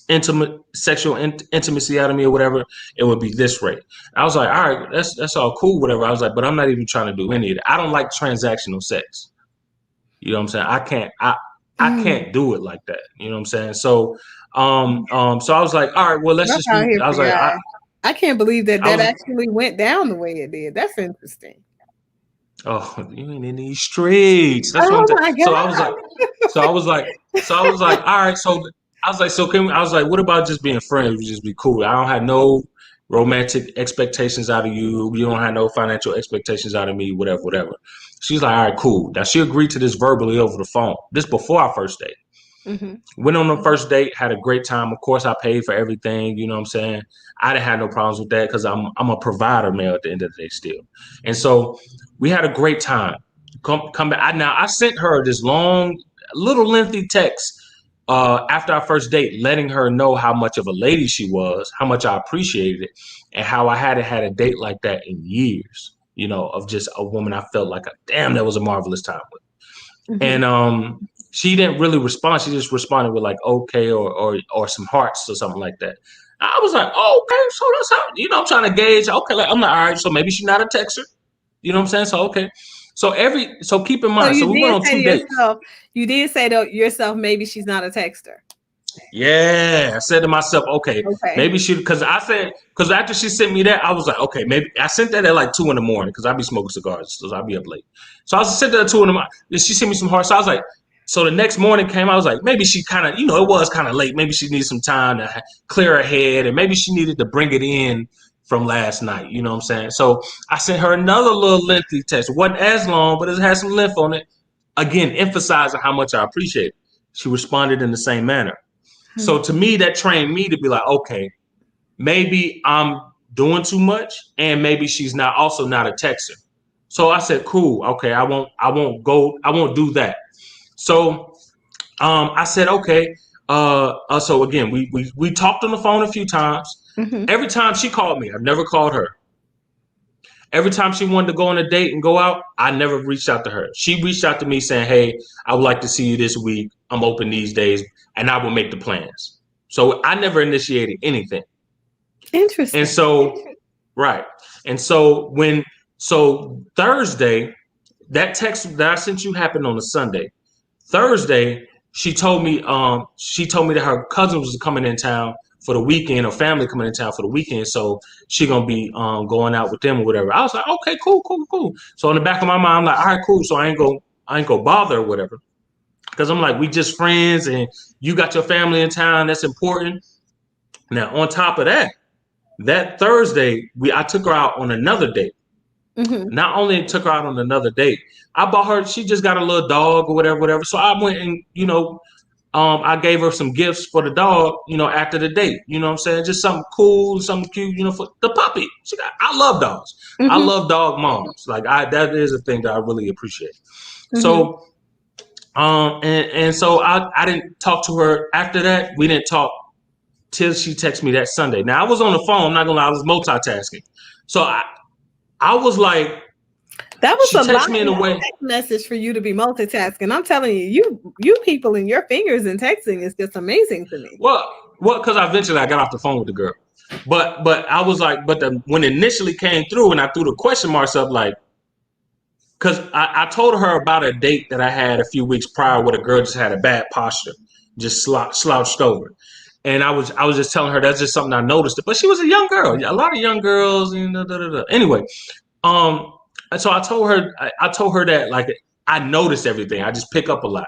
intimate sexual intimacy out of me or whatever, it would be this rate. I was like, all right, that's all cool, whatever. I was like, but I'm not even trying to do any of that. I don't like transactional sex. You know what I'm saying? I Mm. can't do it like that. You know what I'm saying? So I was like, all right, well, let's Rough just out be. here I for was like, y'all. I can't believe that I that was, actually went down the way it did. That's interesting. oh, you ain't in these streets. That's what I'm Oh saying. my god. So I was like, all right. So I was like, I was like, what about just being friends? We just be cool. I don't have no romantic expectations out of you. You don't have no financial expectations out of me. Whatever, whatever. She's like, all right, cool. Now she agreed to this verbally over the phone. This before our first date. Mm-hmm. Went on the first date, had a great time. Of course, I paid for everything. You know what I'm saying? I didn't have no problems with that because I'm a provider male at the end of the day still. And so we had a great time. Come back. Now I sent her this long, little lengthy text after our first date, letting her know how much of a lady she was, how much I appreciated it, and how I hadn't had a date like that in years. Of just a woman I felt like, damn, that was a marvelous time with. Mm-hmm. And she didn't really respond. She just responded with like okay or some hearts or something like that. I was like, oh, okay, so that's how I'm trying to gauge. Okay, like I'm like, all right, so maybe she's not a texter. You know what I'm saying? So okay. So keep in So mind. So you we went did on say to 2 dates. yourself, you did say to yourself, maybe she's not a texter. Yeah, I said to myself, okay, Okay. maybe she, because after she sent me that, I was like, okay, maybe I sent that at like 2 in the morning because I be smoking cigars, so I be up late. So I was sent that at 2 in the morning. She sent me some hearts. So I was like, so the next morning came, I was like, maybe she kind of, it was kind of late. Maybe she needed some time to clear her head, and maybe she needed to bring it in from last night. You know what I'm saying? So I sent her another little lengthy text. It wasn't as long, but it had some length on it. Again, emphasizing how much I appreciate it. She responded in the same manner. So to me, that trained me to be like, okay, maybe I'm doing too much, and maybe she's not also not a texter. So I said, cool, okay, I won't do that. So I said, okay. So again, we talked on the phone a few times. Mm-hmm. Every time she called me, I've never called her. Every time she wanted to go on a date and go out, I never reached out to her. She reached out to me saying, hey, I would like to see you this week. I'm open these days, and I will make the plans. So I never initiated anything. And Interesting. so, right. And so Thursday, that text that I sent you happened on a Sunday. Thursday, she told me that her cousin was coming in town for the weekend, her family coming in town for the weekend, so she gonna be going out with them or whatever. I was like, okay, cool, cool, cool. So in the back of my mind, I'm like, all right, cool. So I ain't gonna bother or whatever. Because I'm like, we just friends and you got your family in town, that's important. Now on top of that, that Thursday, I took her out on another date. Mm-hmm. Not only took her out on another date, I bought her. She just got a little dog or whatever, whatever. So I went and I gave her some gifts for the dog. After the date, you know what I'm saying, just something cool, something cute. For the puppy. I love dogs. I Mm-hmm. love dog moms. That is a thing that I really appreciate. Mm-hmm. So and so I didn't talk to her after that. We didn't talk till she texted me that Sunday. Now I was on the phone. I'm not gonna lie, I was multitasking. So I was like, That was she a lot texted me in in a a way. text message for you to be multitasking. I'm telling you, you people and your fingers in texting is just amazing to me. Because eventually I got off the phone with the girl, but I was like, when it initially came through and I threw the question marks up, like, because I told her about a date that I had a few weeks prior where the girl just had a bad posture, just slouched over. And I was just telling her that's just something I noticed. But she was a young girl. A lot of young girls. Anyway, um, and so I told her that like I noticed everything. I just pick up a lot.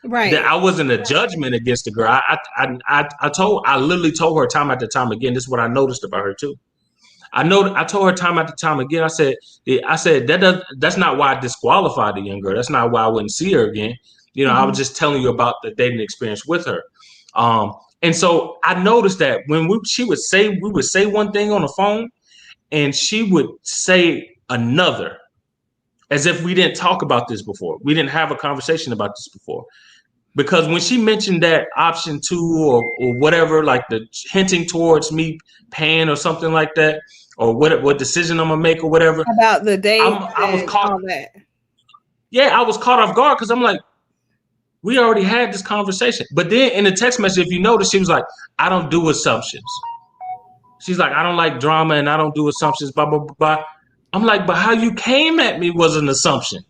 That Right. I wasn't a judgment against the girl. I literally told her time after time again. This is what I noticed about her too. I told her time after time again. I said that's not why I disqualified the young girl. That's not why I wouldn't see her again. I was Mm-hmm. just telling you about the dating experience with her. And so I noticed that when we would say one thing on the phone, and she would say another, as if we didn't talk about this before. We didn't have a conversation about this before. Because when she mentioned that option two or whatever, like the hinting towards me paying or something like that, or what decision I'm gonna make or whatever, About the dates I was and caught. all that. Yeah, I was caught off guard because I'm like, we already had this conversation. But then in the text message, if you notice, she was like, I don't do assumptions. She's like, I don't like drama and I don't do assumptions. Blah blah blah. Blah. I'm like, but how you came at me was an assumption.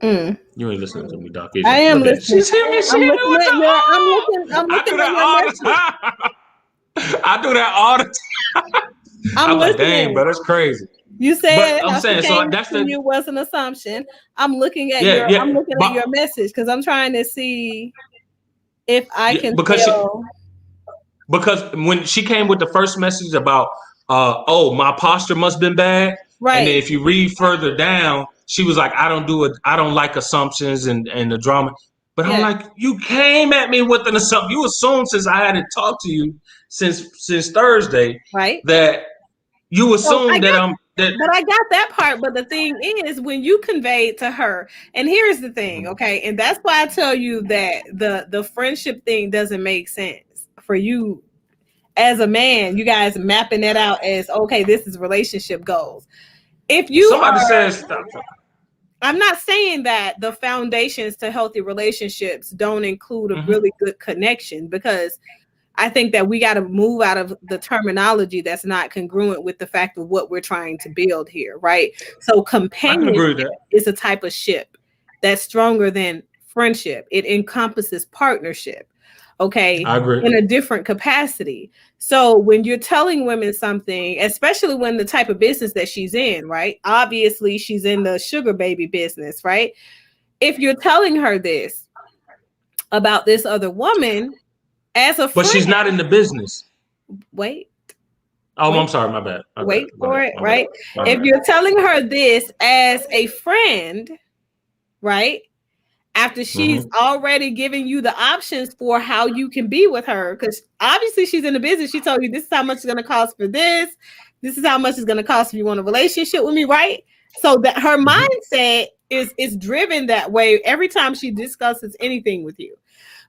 Mm. You ain't listening to me, Doc, is I you? am Look at it. listening. She hit me. She I'm hit me looking with the at your. I'm looking. I'm I looking do at that your all the message. time. I do that all the time. I'm I'm like, dang, listening. bro, that's crazy. You But said I'm how she saying, so came that's to the you was an assumption. I'm looking at yeah, your. yeah, I'm looking at but your message because I'm trying to see if I yeah, can tell. because when she came with the first message about oh, my posture must have been bad, and then Right. if you read further down, she was like, I don't like assumptions and the drama. But I'm Yeah. like, you came at me with an assumption. You assumed since I hadn't talked to you since Thursday Right. that you So I assume that got, I'm that. but I got that part. But the thing is, when you conveyed to her, and here's the thing, okay, and that's why I tell you that the friendship thing doesn't make sense for you as a man. You guys mapping that out as okay, this is relationship goals. If you Somebody are, says stuff. I'm not saying that the foundations to healthy relationships don't include a Hmm. really good connection because I think that we got to move out of the terminology that's not congruent with the fact of what we're trying to build here, right? So I can companionship agree with that. is a type of ship that's stronger than friendship. It encompasses partnership, okay, I agree. in a different capacity. So when you're telling women something, especially when the type of business that she's in, right? Obviously, she's in the sugar baby business, right? If you're telling her this about this other woman as a But she's friend, not in the business. wait, Oh, I'm wait, sorry. My bad. My bad. wait Go for ahead. it, My bad. right? My If bad. you're telling her this as a friend, right? After she's Mm-hmm. already giving you the options for how you can be with her, because obviously she's in the business. She told you this is how much it's going to cost for this. This is how much it's going to cost if you want a relationship with me, right? So that her Mm-hmm. mindset is driven that way every time she discusses anything with you.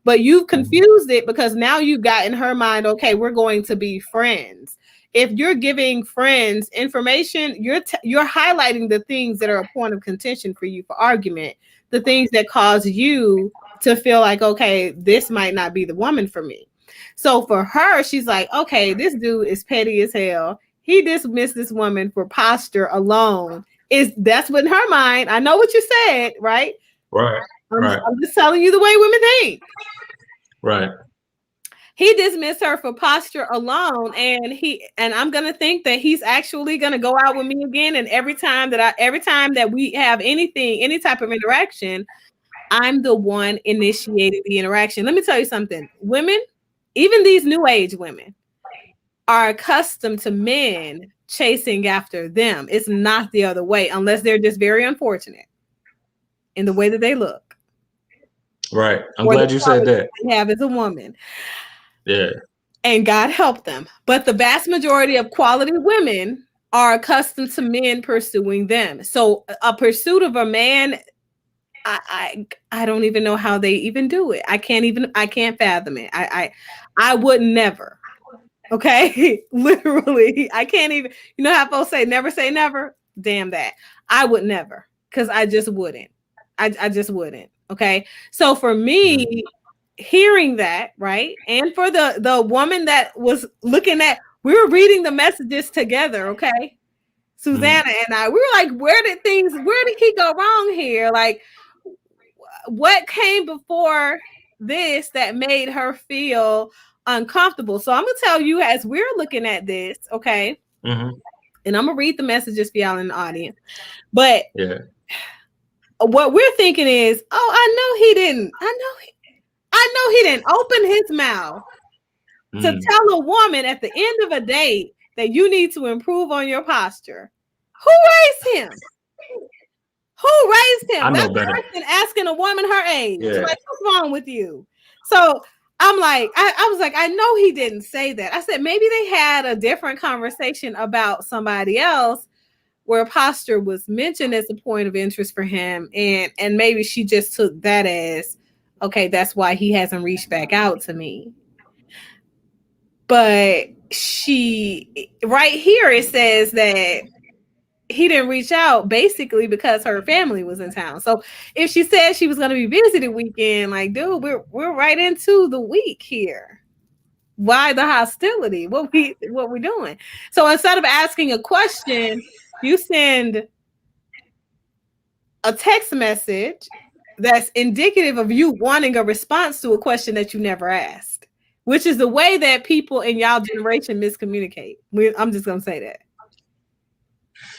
But you've confused it because now you've got in her mind, okay, we're going to be friends. If you're giving friends information, you're highlighting the things that are a point of contention for you for argument, the things that cause you to feel like, okay, this might not be the woman for me. So for her, she's like, okay, this dude is petty as hell. He dismissed this woman for posture alone. Is that's what in her mind? I know what you said, right? Right. Right. I'm just telling you the way women think. Right. He dismissed her for posture alone, and I'm gonna think that he's actually gonna go out with me again. And every time that we have any type of interaction, I'm the one initiating the interaction. Let me tell you something. Women, even these new age women, are accustomed to men chasing after them. It's not the other way, unless they're just very unfortunate in the way that they look. Right. I'm Or the glad you said quality that. they have as a woman. Yeah. And God help them. But the vast majority of quality women are accustomed to men pursuing them. So a pursuit of a man, I don't even know how they even do it. I can't fathom it. I would never. Okay. Literally. I can't even, you know how folks say never? Damn that. I would never, because I just wouldn't. I just wouldn't. Okay. So for me, hearing that, right? And for the woman that was looking at, we were reading the messages together, okay? Susanna and I, we were like, where did he go wrong here? Like, what came before this that made her feel uncomfortable? So I'm gonna tell you as we're looking at this, okay? Mm-hmm. And I'm gonna read the messages for y'all in the audience. But Yeah. what we're thinking is, oh, I know he didn't open his mouth to tell a woman at the end of a date that you need to improve on your posture. Who raised him? Who raised him? I know That's better. worse than asking a woman her age. Yeah. Like, what's wrong with you? So I'm like, I was like, I know he didn't say that. I said, maybe they had a different conversation about somebody else where posture was mentioned as a point of interest for him. And maybe she just took that as, okay, that's why he hasn't reached back out to me. But right here, it says that he didn't reach out basically because her family was in town. So if she said she was going to be busy the weekend, like, dude, we're right into the week here. Why the hostility? What we doing? So instead of asking a question, you send a text message that's indicative of you wanting a response to a question that you never asked, which is the way that people in y'all generation miscommunicate. I'm just gonna say that.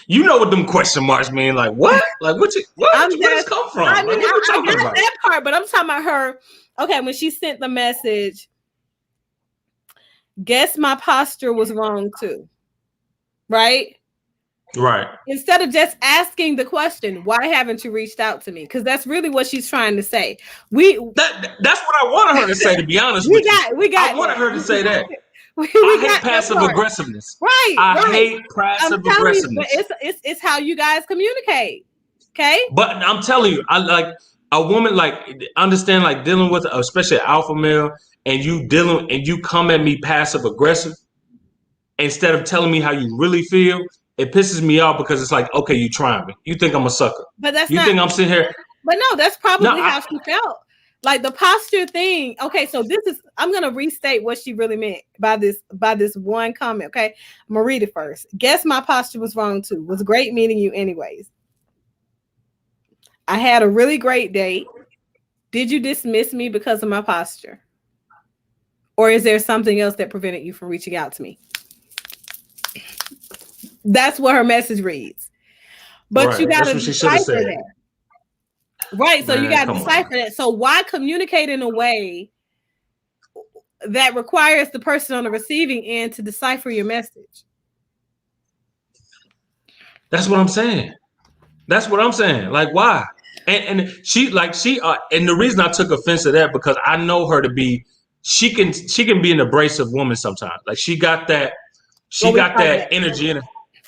You know what them question marks mean? Like what? Like where this come from? I Like mean, what are you I talking got about? that part, but I'm talking about her. Okay, when she sent the message, guess my posture was wrong too, right? Right. Instead of just asking the question, why haven't you reached out to me? Because that's really what she's trying to say. That's what I wanted her to say, to be honest with you. I wanted her to say that. I hate passive aggressiveness. Right. I hate passive aggressiveness. You, it's how you guys communicate. Okay. But I'm telling you, I like a woman, like understand, like dealing with especially an alpha male, and you come at me passive aggressive instead of telling me how you really feel. It pisses me off because it's like, okay, you trying me. You think I'm a sucker. But that's you not. think I'm sitting here. But no, that's probably how she felt. Like the posture thing. Okay, so this is I'm gonna restate what she really meant by this one comment. Okay, I'm gonna read it first. Guess my posture was wrong too. Was great meeting you anyways. I had a really great date. Did you dismiss me because of my posture? Or is there something else that prevented you from reaching out to me? That's what her message reads. But you Right. got That's to what she should have decipher said. that. Right. So you Man, got to come on. decipher that. So why communicate in a way that requires the person on the receiving end to decipher your message? That's what I'm saying. That's what I'm saying. Like, why? And and the reason I took offense to that because I know her to be she can be an abrasive woman sometimes. Like Well, she we got saw that that. energy in her.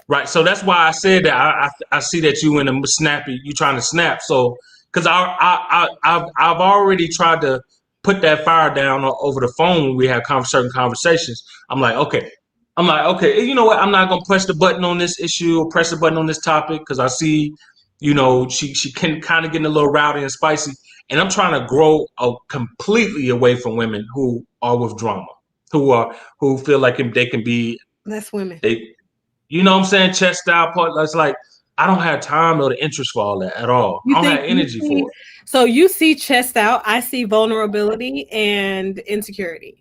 Right. So that's why I said that I see that you in a snappy, you trying to snap. So because I've already tried to put that fire down over the phone when we have certain conversations. I'm like, okay. I'm like, okay, you know what? I'm not gonna press the button on this issue or press the button on this topic because I see, she can kind of getting a little rowdy and spicy. And I'm trying to grow completely away from women who are with drama, who feel like they can be That's women. they you know what I'm saying? Chest out part. That's like I don't have time or the interest for all that at all. You I don't think have you energy see for it. so you see chest out, I see vulnerability and insecurity.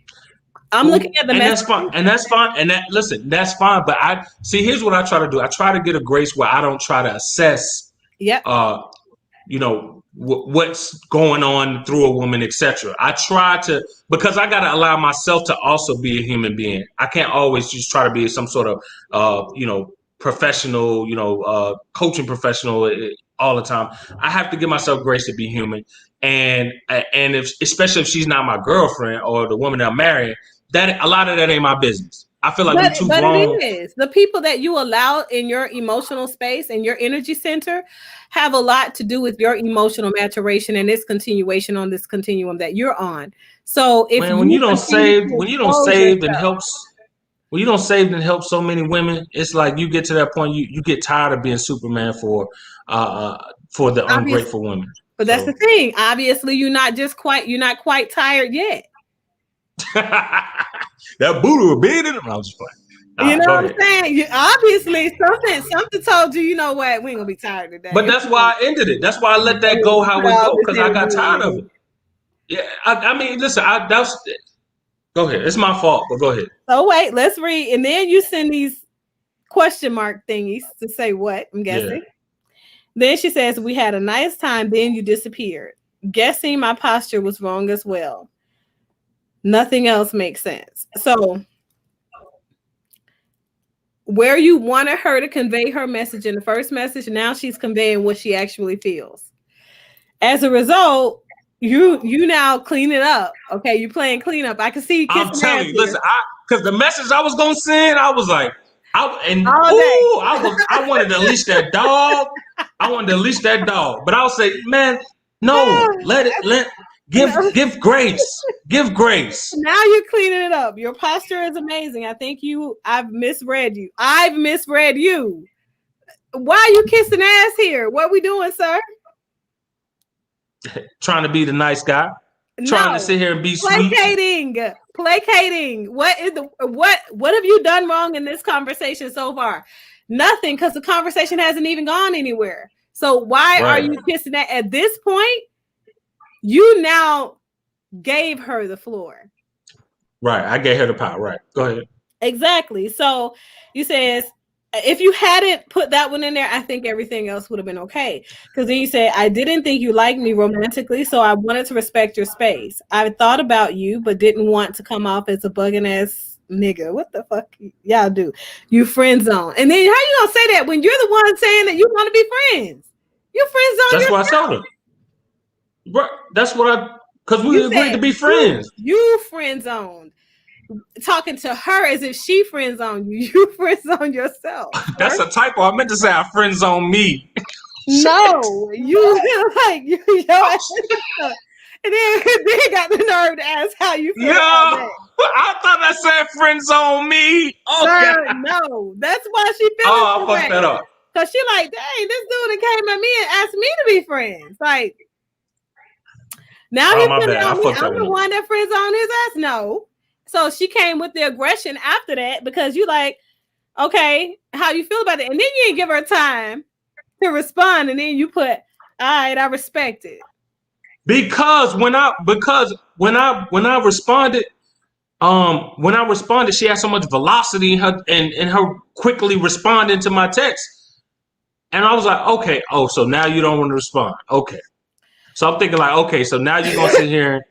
I'm looking Cool. at the And message. that's fine. And that's fine. And that listen, that's fine. But I see here's what I try to do. I try to get a grace where I don't try to assess Yep. uh what's going on through a woman, etc. I try to because I got to allow myself to also be a human being. I can't always just try to be some sort of professional, coaching professional all the time. I have to give myself grace to be human, and if especially if she's not my girlfriend or the woman that I'm marrying, that a lot of that ain't my business. I feel like we too But it grown. is. The people that you allow in your emotional space and your energy center have a lot to do with your emotional maturation and this continuation on this continuum that you're on. So if Man, you continue to when you don't expose save and yourself, helps when you don't save and help so many women, it's like you get to that point you get tired of being Superman for the obviously, ungrateful women. but that's the So thing. Obviously, you're not quite tired yet. that booty was big in it. I was just playing. You know Go what I'm ahead. saying? Obviously something told you, you know what, we ain't gonna be tired But today. that's why I ended it. That's why I let Go that ahead go and how put it all go this because I got energy tired of in. it. Yeah, I mean, listen, that's go ahead. It's my fault, but go ahead. So wait, let's read. And then you send these question mark thingies to say what, I'm Yeah. guessing. Then she says, we had a nice time, then you disappeared. Guessing my posture was wrong as well. Nothing else makes sense. So where you wanted her to convey her message in the first message, now she's conveying what she actually feels. As a result, you now clean it up. Okay, you playing cleanup. I can see you I'm kissing ass telling you, here listen, because the message I was gonna send, I was like, all day. I wanted to leash that dog. I wanted to leash that dog, but I'll say, man, no, give grace, give grace. Now you're cleaning it up. Your posture is amazing. I think I've misread you. I've misread you. Why are you kissing ass here? What we doing, sir? Trying to be the nice guy, trying to No. sit here and be sweet. Placating. Placating. What have you done wrong in this conversation so far? Nothing, because the conversation hasn't even gone anywhere. So why are Right, you kissing that at this point? You now gave her the floor. right. I gave her the power. Right. Go ahead. Exactly. So you says if you hadn't put that one in there, I think everything else would have been okay. Because then you say, I didn't think you liked me romantically, so I wanted to respect your space. I thought about you, but didn't want to come off as a bugging ass nigga. What the fuck y'all do? You friend zone. And then how you gonna say that when you're the one saying that you want to be friends? You friend zone That's what I told yourself. her. Right. That's what because we You agreed said to be friends. you friend zoned. Talking to her as if she friends on you. You friends on yourself, That's sir. a typo. I meant to say I friends on me. Shit. No, you like you yo, and then got the nerve to ask how you Yo, feel about that. I thought I said friends on me. Okay. Sir, no. That's why she feeling Oh, I so fucked that way. up. Cause she like, dang, this dude that came at me and asked me to be friends. Like, Now Oh, he's my putting bad. it I on me. fucked I'm that the one up. one that friend zoned his ass. No. So she came with the aggression after that because you like, okay, how you feel about it? And then you didn't give her time to respond, and then you put, all right, I respect it. When I responded, she had so much velocity in her quickly responding to my text. And I was like, okay, oh, so now you don't want to respond. Okay. So I'm thinking like, okay, so now you're gonna sit here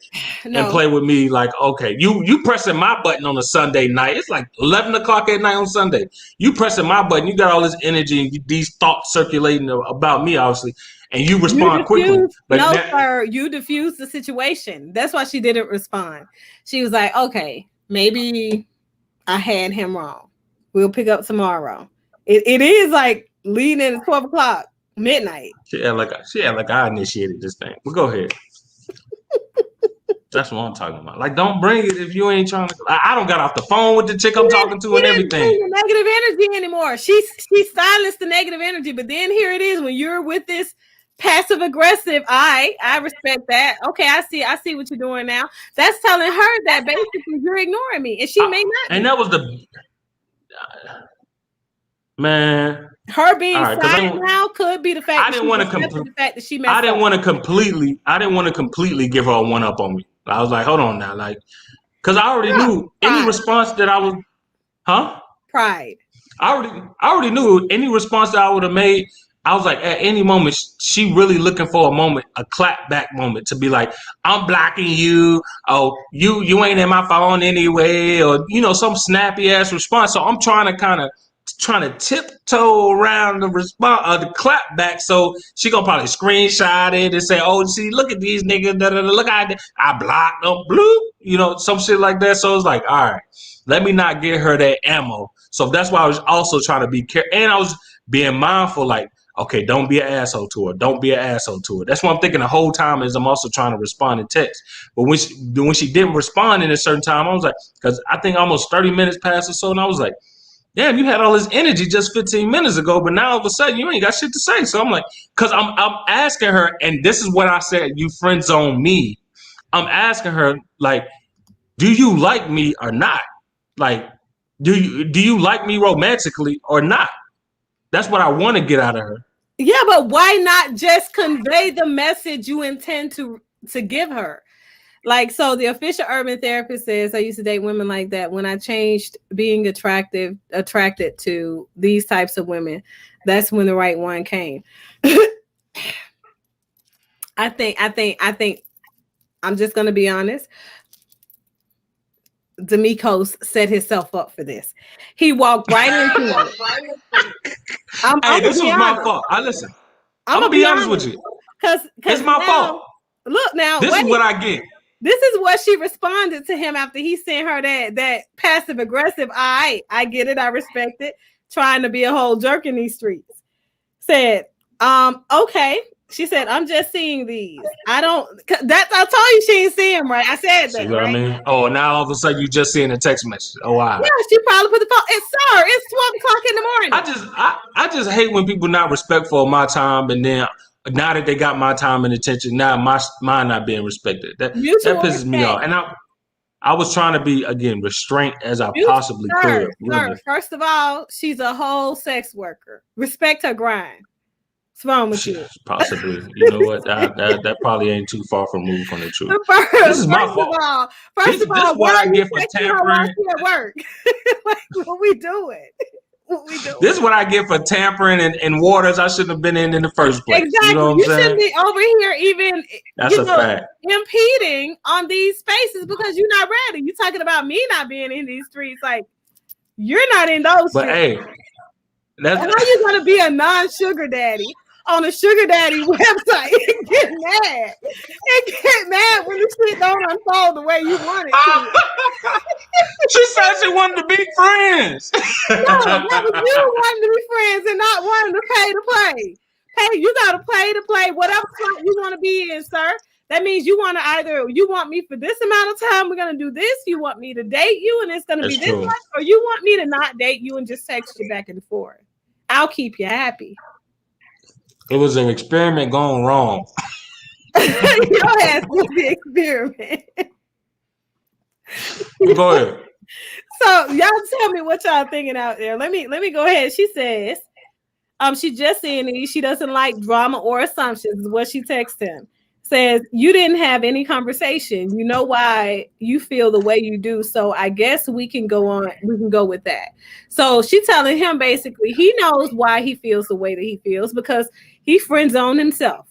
and No. play with me like, okay, you pressing my button on a Sunday night. It's like 11 o'clock at night on Sunday. You pressing my button, you got all this energy and these thoughts circulating about me, obviously, and you You respond quickly. diffused, But no, now, sir. You diffused the situation. That's why she didn't respond. She was like, okay, maybe I had him wrong. We'll pick up tomorrow. It is like leading into 12 o'clock, midnight. she had like I initiated this thing. But go ahead. That's what I'm talking about. Like, don't bring it if you ain't trying to. I don't got off the phone with the chick I'm talking to She and didn't everything. bring the negative energy anymore. She silenced the negative energy, but then here it is when you're with this passive aggressive. I respect that. Okay, I see what you're doing now. That's telling her that basically you're ignoring me, and she may not And be. that was the man. Her All being right, because silent now could be the fact I that didn't she's want to accepted the fact that she I messed didn't up. want to completely. I didn't want to completely give her a one up on me. I was like, hold on now, like, because I already Yeah, knew any pride, response that I was, huh? pride. I already knew any response that I would have made. I was like, at any moment, she really looking for a moment, a clap back moment to be like, I'm blocking you. Oh, you ain't in my phone anyway, or some snappy ass response. So I'm trying to tiptoe around the response, the clap back. So she gonna probably screenshot it and say, oh, see, look at these niggas. Da, da, da, look, I blocked them, bloop, some shit like that. So it's like, all right, let me not get her that ammo. So that's why I was also trying to be careful, and I was being mindful, like, okay, don't be an asshole to her. Don't be an asshole to her. That's what I'm thinking the whole time is I'm also trying to respond in text. But when she didn't respond in a certain time, I was like, because I think almost 30 minutes passed or so, and I was like, damn, you had all this energy just 15 minutes ago, but now all of a sudden you ain't got shit to say. So I'm like, because I'm asking her, and this is what I said, you friend zone me. I'm asking her, like, do you like me or not? Like, do you like me romantically or not? That's what I want to get out of her. Yeah, but why not just convey the message you intend to give her? Like, so the official urban therapist says I used to date women like that. When I changed being attracted to these types of women, that's when the right one came. I think I'm just gonna be honest. D'Amicos set himself up for this. He walked right into it. I'm Hey, gonna this be was my honest. fault. I listen. I'm I'm gonna gonna be be honest with honest. you. Cause It's my now fault. look now, This is wait. what I get. This is what she responded to him after he sent her that passive aggressive. I get it, I respect it. Trying to be a whole jerk in these streets. Said, okay. She said, I'm just seeing these. I don't that I told you she ain't see him right. I said See that, what I right? mean? Oh, now all of a sudden you just seeing a text message. Oh, all Yeah, right. she probably put the phone. It's sir, it's 12 o'clock in the I morning. just I just hate when people not respectful of my time, and then now that they got my time and attention, now mine not being respected. That Mutual pisses me respect. off. And I was trying to be, again, restrained as I Mutual, possibly could. sir. Really. First of all, she's a whole sex worker. Respect her grind. What's wrong with you? Possibly. You know what? That probably ain't too far from moved from the truth. First, This is my first of fault. all, This is why what are I you get for texting her while tampering. she at work? Like, what we doing? What we doing? This is what I get for tampering in waters I shouldn't have been in the first place. You know Exactly. what I'm You saying? shouldn't be over here even, That's a fact. impeding on these spaces because you're not ready. You're talking about me not being in these streets. Like, you're not in those But streets. hey, And that's how you gonna be a non-sugar daddy on a sugar daddy website and get mad? And get mad when the shit don't unfold the way you want it to. she said she wanted to be friends. No, that was you wanting to be friends and not wanting to pay to play. Hey, you gotta play to play whatever slot you want to be in, sir. That means you want to either you want me for this amount of time, we're gonna do this. You want me to date you and it's gonna be That's this true. much, or you want me to not date you and just text you back and forth. I'll keep you happy. It was an experiment gone wrong. Your ass was the experiment. Go ahead. So y'all tell me what y'all thinking out there. Let me go ahead. She says, she just saying these. She doesn't like drama or assumptions, is what she texted him. Says, you didn't have any conversation. You know why you feel the way you do. So I guess we can go on. We can go with that. So she telling him basically he knows why he feels the way that he feels because he friend zoned himself.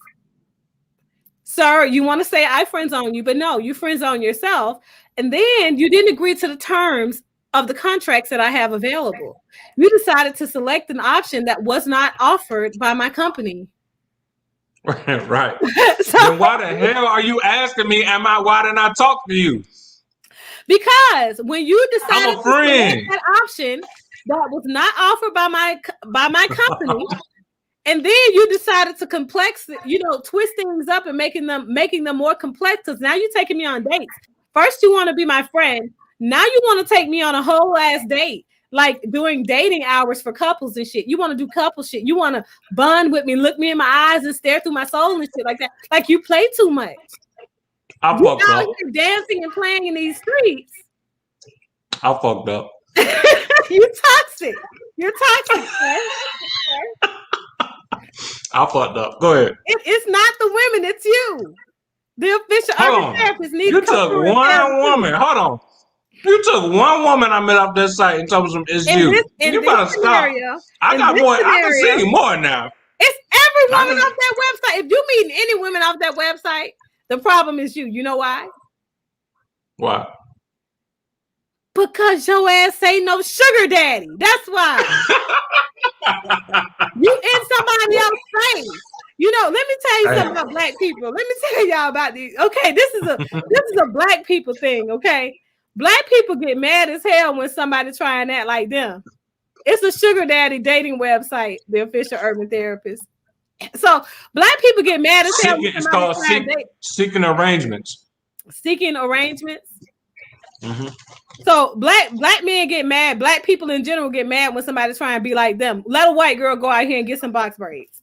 Sir, you want to say I friend zone you, but no, you friend zone yourself. And then you didn't agree to the terms of the contracts that I have available. You decided to select an option that was not offered by my company. Right. So, then why the hell are you asking me? Why didn't I talk to you? Because when you decided to select that option that was not offered by my company, and then you decided to twist things up and making them more complex. Because now you're taking me on dates. First, you want to be my friend. Now you want to take me on a whole ass date. Like doing dating hours for couples and shit. You want to do couple shit. You want to bond with me, look me in my eyes and stare through my soul and shit like that. Like you play too much. I fucked up. You're dancing and playing in these streets. I fucked up. You toxic. You're toxic, man. I fucked up. Go ahead. It's not the women, it's you. The official urban therapist needs to took one woman. Hold on. You took one woman I met off that site and told them it's you. You better stop. I got more. I can see more now. It's every woman off that website. If you meeting any women off that website, the problem is you. You know why? Why? Because your ass ain't no sugar daddy. That's why. You in somebody else's face. Let me tell you something about black people. Let me tell y'all about these. Okay, this is a black people thing. Okay. Black people get mad as hell when somebody try and act like them. It's a sugar daddy dating website, the official urban therapist. So black people get mad as hell. It's called seeking arrangements. Seeking arrangements. Mm-hmm. So black men get mad. Black people in general get mad when somebody's trying to be like them. Let a white girl go out here and get some box braids.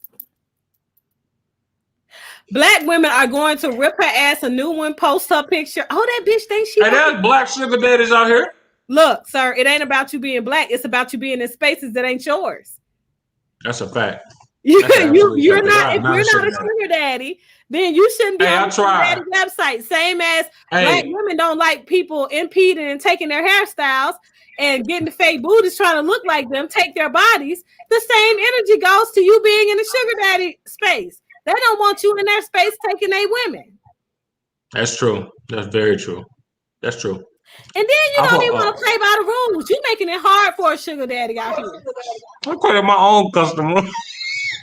Black women are going to rip her ass a new one, post her picture. Oh, that bitch thinks she. Hey, there's black sugar daddies out here. Look, sir, it ain't about you being black. It's about you being in spaces that ain't yours. That's a fact. You're not. If you're not a sugar daddy, then you shouldn't be on the sugar daddy website. Same as black women don't like people impeding and taking their hairstyles and getting the fake booties trying to look like them, take their bodies. The same energy goes to you being in the sugar daddy space. They don't want you in their space taking their women. That's true. That's very true. That's true. And then you don't even want to play by the rules. You're making it hard for a sugar daddy out here. I'm creating my own customer.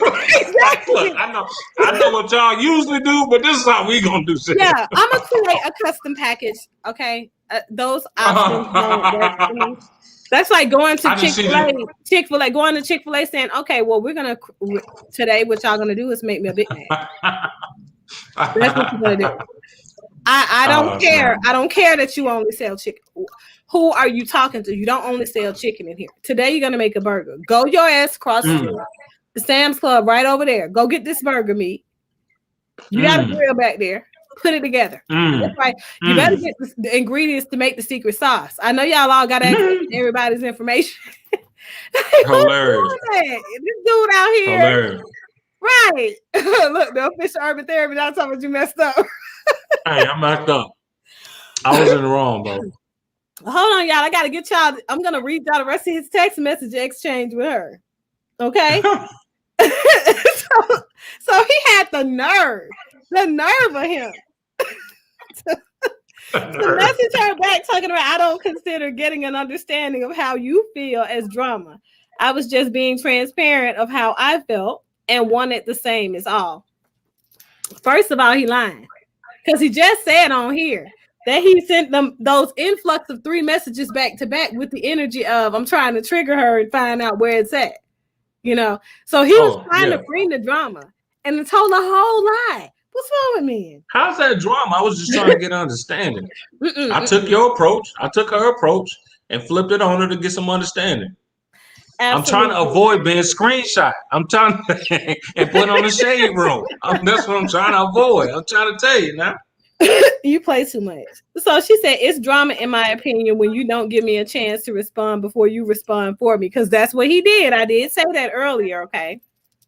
Exactly. Look, I know what y'all usually do, but this is how we gonna do shit. Yeah, I'm gonna create a custom package. Okay, those options don't work for me. That's like going to Chick-fil-A, going to Chick-fil-A saying, okay, well, today what y'all gonna do is make me a Big Mac. That's what you're gonna do. I don't care. Sorry. I don't care that you only sell chicken. Who are you talking to? You don't only sell chicken in here. Today you're gonna make a burger. Go your ass across the Sam's Club right over there. Go get this burger meat. You got a grill back there. Put it together. That's right. You better get the ingredients to make the secret sauce. I know y'all all got access to everybody's information. Hilarious. This dude out here. Hilarious. Right. Look, the official urban therapy. That's how much you messed up. Hey, I messed up. I was in the wrong, bro. Hold on, y'all. I gotta get y'all. I'm gonna read y'all the rest of his text message exchange with her. Okay. so he had the nerve of him. to message her back talking about, I don't consider getting an understanding of how you feel as drama. I was just being transparent of how I felt and wanted the same is all. First of all, he lying. Because he just said on here that he sent them those influx of 3 messages back to back with the energy of, I'm trying to trigger her and find out where it's at. So he was trying to bring the drama and told a whole lie. What's wrong with me? How's that drama? I was just trying to get an understanding. I took your approach. I took her approach and flipped it on her to get some understanding. I'm trying to Absolutely. avoid being screenshot. I'm trying to and put on the shade room. That's what I'm trying to avoid. I'm trying to tell you now. You play too much. So she said, it's drama, in my opinion, when you don't give me a chance to respond before you respond for me, because that's what he did. I did say that earlier, okay?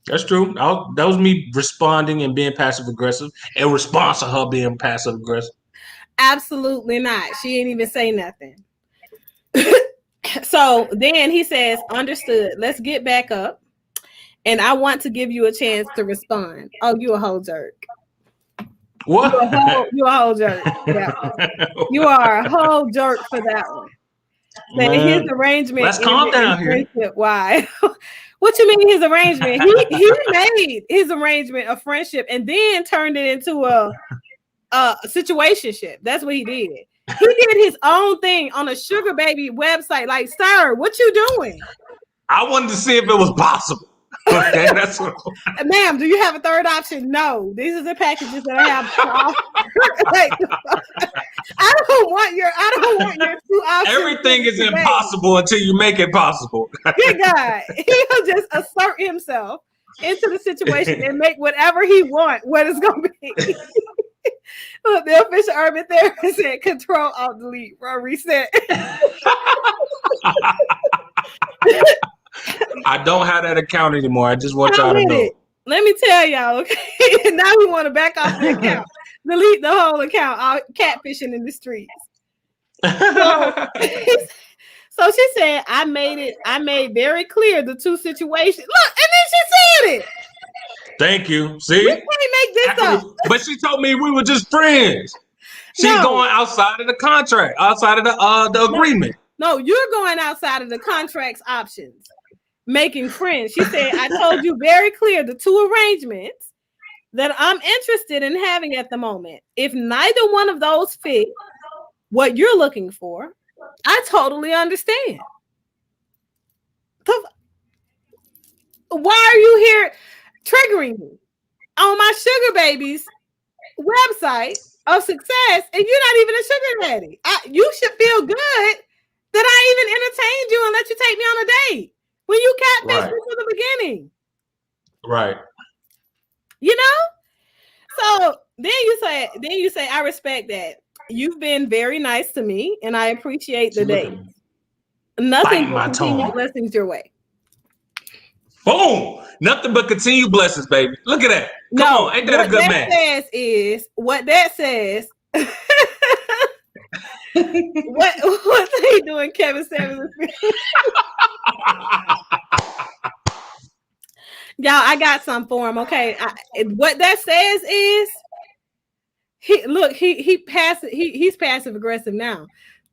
That's true. That was me responding and being passive aggressive in response to her being passive aggressive. Absolutely not. She didn't even say nothing. So then he says, understood. Let's get back up. And I want to give you a chance to respond. Oh, you a whole jerk. What? You a whole jerk for that one. You are a whole jerk for that one. Saying his arrangement. Let's calm down here. Why? What you mean his arrangement? He made his arrangement a friendship and then turned it into a situationship. That's what he did. He did his own thing on a sugar baby website. Like, sir, what you doing? I wanted to see if it was possible. Okay, that's what. Ma'am, do you have a third option? No. These are the packages that I have. Like, I don't want your two options. Everything is impossible until you make it possible. Good God. He'll just assert himself into the situation and make whatever he wants what it's gonna be. The official urban therapist said control alt delete reset. I don't have that account anymore. I just want y'all to know. Let me tell y'all, okay? Now we want to back off the account. Delete the whole account, all catfishing in the streets. So she said, I made very clear the two situations. Look, and then she said it. Thank you. See? We can't make this up. But she told me we were just friends. She's going outside of the contract, outside of the agreement. No, you're going outside of the contract's options. Making friends. She said, I told you very clear the two arrangements that I'm interested in having at the moment. If neither one of those fit what you're looking for, I totally understand. Why are you here triggering me on my sugar baby's website of success and you're not even a sugar daddy? You should feel good that I even entertained you and let you take me on a date when you catfished me from the beginning. Right. You know? So then you say, I respect that. You've been very nice to me and I appreciate the date. Nothing but continued blessings your way. Boom! Nothing but continued blessings, baby. Look at that. Come on, ain't that a good man? What that says what's he doing, Kevin Samuels? Y'all, I got some for him. Okay, what that says is he's passive aggressive now.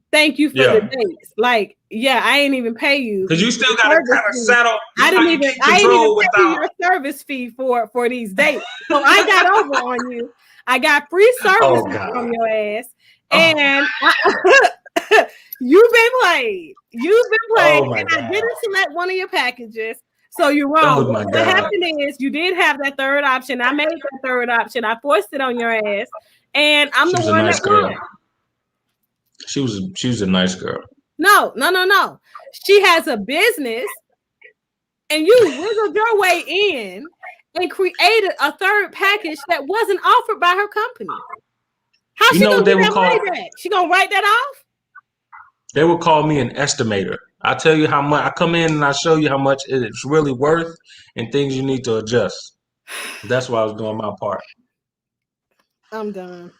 Thank you for the dates. Like, I ain't even pay you because you still got to kind of settle. I didn't even pay you your service fee for these dates. So I got over on you. I got free service from your ass. And you've been played. And I didn't select one of your packages. So you're wrong. What happened is you did have that third option. I made that third option. I forced it on your ass. And I'm the one that won. She was a nice girl. No. She has a business and you wiggled your way in and created a third package that wasn't offered by her company. How she gonna do that money back? She gonna write that off? They would call me an estimator. I tell you how much I come in and I show you how much it's really worth and things you need to adjust. That's why I was doing my part. I'm done.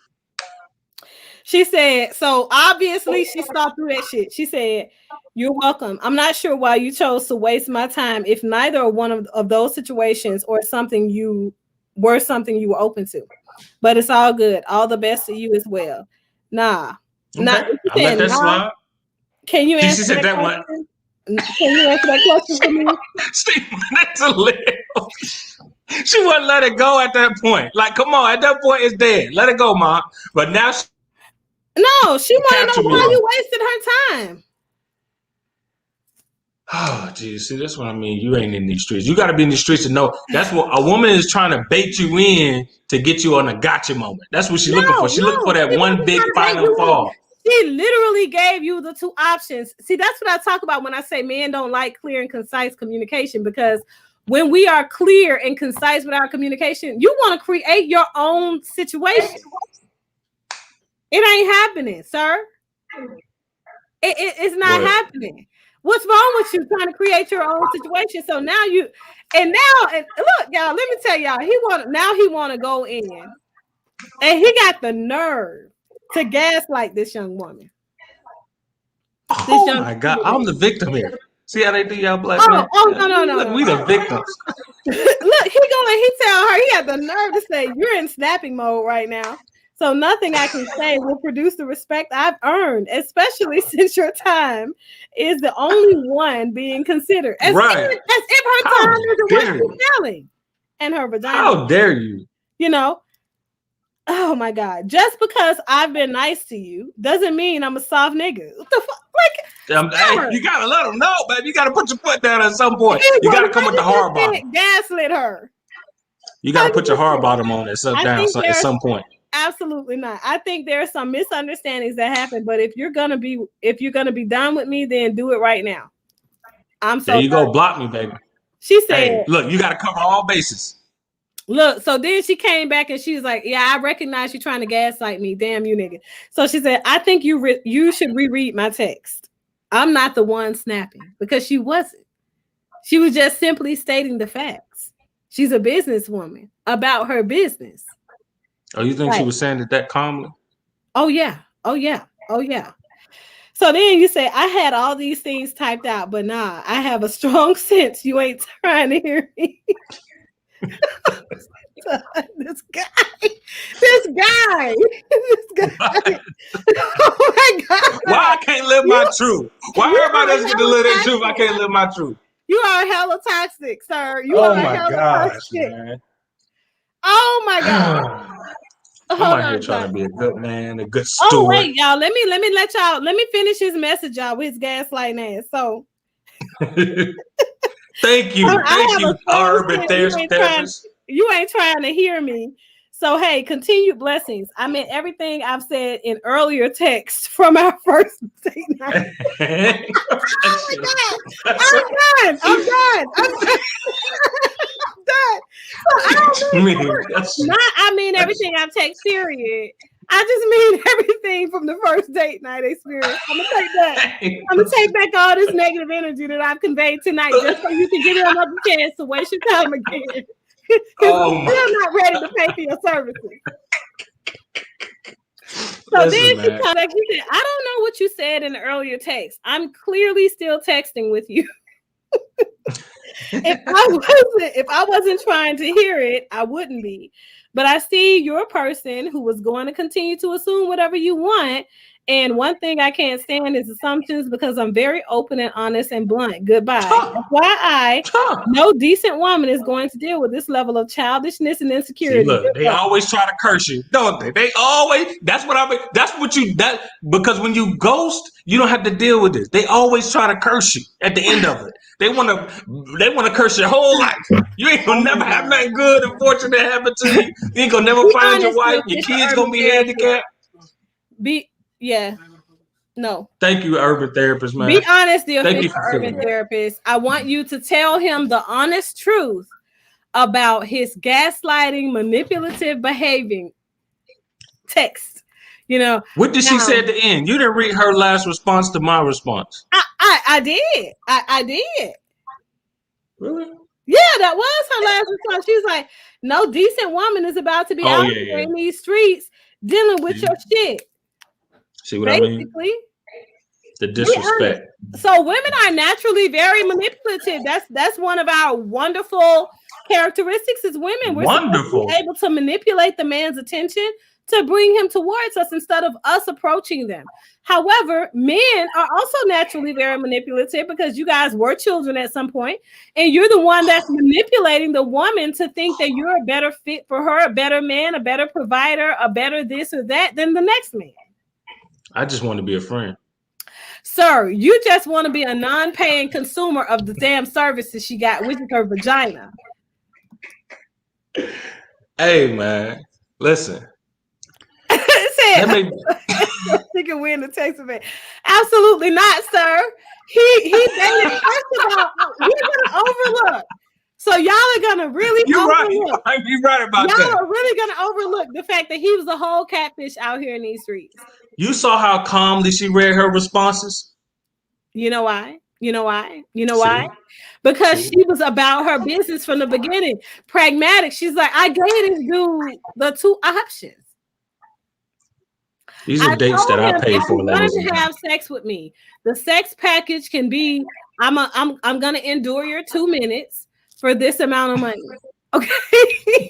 She said, so obviously she saw through that shit. She said, you're welcome. I'm not sure why you chose to waste my time if neither or one of those situations or something you were open to. But it's all good. All the best to you as well. Nah. Okay. I let that slide. Can you answer that question? Can you answer that question for me? That's a little. She wouldn't let it go at that point. Like, come on, at that point, it's dead. Let it go, Mom. But now no, she want to know why you wasted her time. Oh, geez. See, that's what I mean. You ain't in these streets. You got to be in the streets to know. That's what a woman is trying to bait you in to get you on a gotcha moment. That's what she's looking for. She's looking for that one big final fall. She literally gave you the two options. See, that's what I talk about when I say men don't like clear and concise communication, because when we are clear and concise with our communication, you want to create your own situation. It ain't happening, sir. It's not happening. What's wrong with you trying to create your own situation? So now look, y'all, let me tell y'all, he want to go in, and he got the nerve to gaslight this young woman. Oh my God, I'm the victim here. See how they do y'all black men? No. We the victims. Look, he tell her, he had the nerve to say, you're in snapping mode right now. So nothing I can say will produce the respect I've earned, especially since your time is the only one being considered. As if her time isn't what she's selling. And her vagina. How dare you? You know, oh my God. Just because I've been nice to you doesn't mean I'm a soft nigga. What the fuck? Hey, you gotta let them know, baby. You gotta put your foot down at some point. You gotta come with the hard bottom. Gaslit her. You gotta put your hard bottom on at some point. Absolutely not. I think there are some misunderstandings that happen, but if you're gonna be done with me, then do it right now. I'm so. There you go. Block me, baby. She said, hey, look, you gotta cover all bases. Look, so then she came back and she was like, yeah, I recognize you trying to gaslight me. Damn you, nigga. So she said, I think you should reread my text. I'm not the one snapping, because she wasn't. She was just simply stating the facts. She's a businesswoman about her business. Oh, you think she was saying that calmly? Oh, yeah. So then you say, I had all these things typed out, but nah, I have a strong sense you ain't trying to hear me. This guy. Oh my God. Why I can't live my truth? Why everybody else get to live their truth? I can't live my truth. You are hella toxic, sir. Oh my gosh, man. Oh my God. I'm out here trying to be a good man, a good steward. Oh wait, y'all. Let me finish his message, y'all, with his gaslighting ass. So Thank you, urban therapist. You ain't trying to hear me. So hey, continued blessings. I meant everything I've said in earlier texts from our first date night. Oh my God. I'm done. I mean everything I've texted, period. I just mean everything from the first date night experience. I'm gonna take back all this negative energy that I've conveyed tonight, just so you can give me another chance to waste your time again. Because I'm still not ready to pay for your services. So then she comes back. She said, I don't know what you said in the earlier text. I'm clearly still texting with you. If I wasn't trying to hear it, I wouldn't be. But I see you're a person who was going to continue to assume whatever you want. And one thing I can't stand is assumptions, because I'm very open and honest and blunt. Goodbye. No decent woman is going to deal with this level of childishness and insecurity. See, look, they always try to curse you, don't they? They always. Because when you ghost, you don't have to deal with this. They always try to curse you at the end of it. They want to curse your whole life. You ain't gonna never have nothing good and fortunate happen to you. You ain't gonna never find your wife. Your kids gonna be handicapped. No. Thank you, urban therapist, man. Be honest, the official urban therapist. I want you to tell him the honest truth about his gaslighting, manipulative behaving text. You know. What did she say at the end? You didn't read her last response to my response. I did. I did. Really? Yeah, that was her last response. She was like, no decent woman is about to be out here in these streets dealing with your shit. See what I mean? The disrespect. So women are naturally very manipulative. That's one of our wonderful characteristics as women. We're able to manipulate the man's attention to bring him towards us instead of us approaching them. However, men are also naturally very manipulative, because you guys were children at some point, and you're the one that's manipulating the woman to think that you're a better fit for her, a better man, a better provider, a better this or that than the next man. I just want to be a friend. Sir, you just want to be a non-paying consumer of the damn services she got, which is her vagina. Hey, man, listen. She can win the text event. Absolutely not, sir. He dated. First of all, we're gonna overlook. So y'all are gonna really You're right. overlook. You're right about Y'all that. are really gonna overlook the fact that he was a whole catfish out here in these streets. You saw how calmly she read her responses. You know why? You know why? You know why? See, Because see, she was about her business from the beginning. Pragmatic. She's like, I gave this dude the two options. these I are dates that told I him paid if for, you're going ladies and to gentlemen. have sex with me, the sex package can be I'm gonna endure your 2 minutes for this amount of money. Okay. I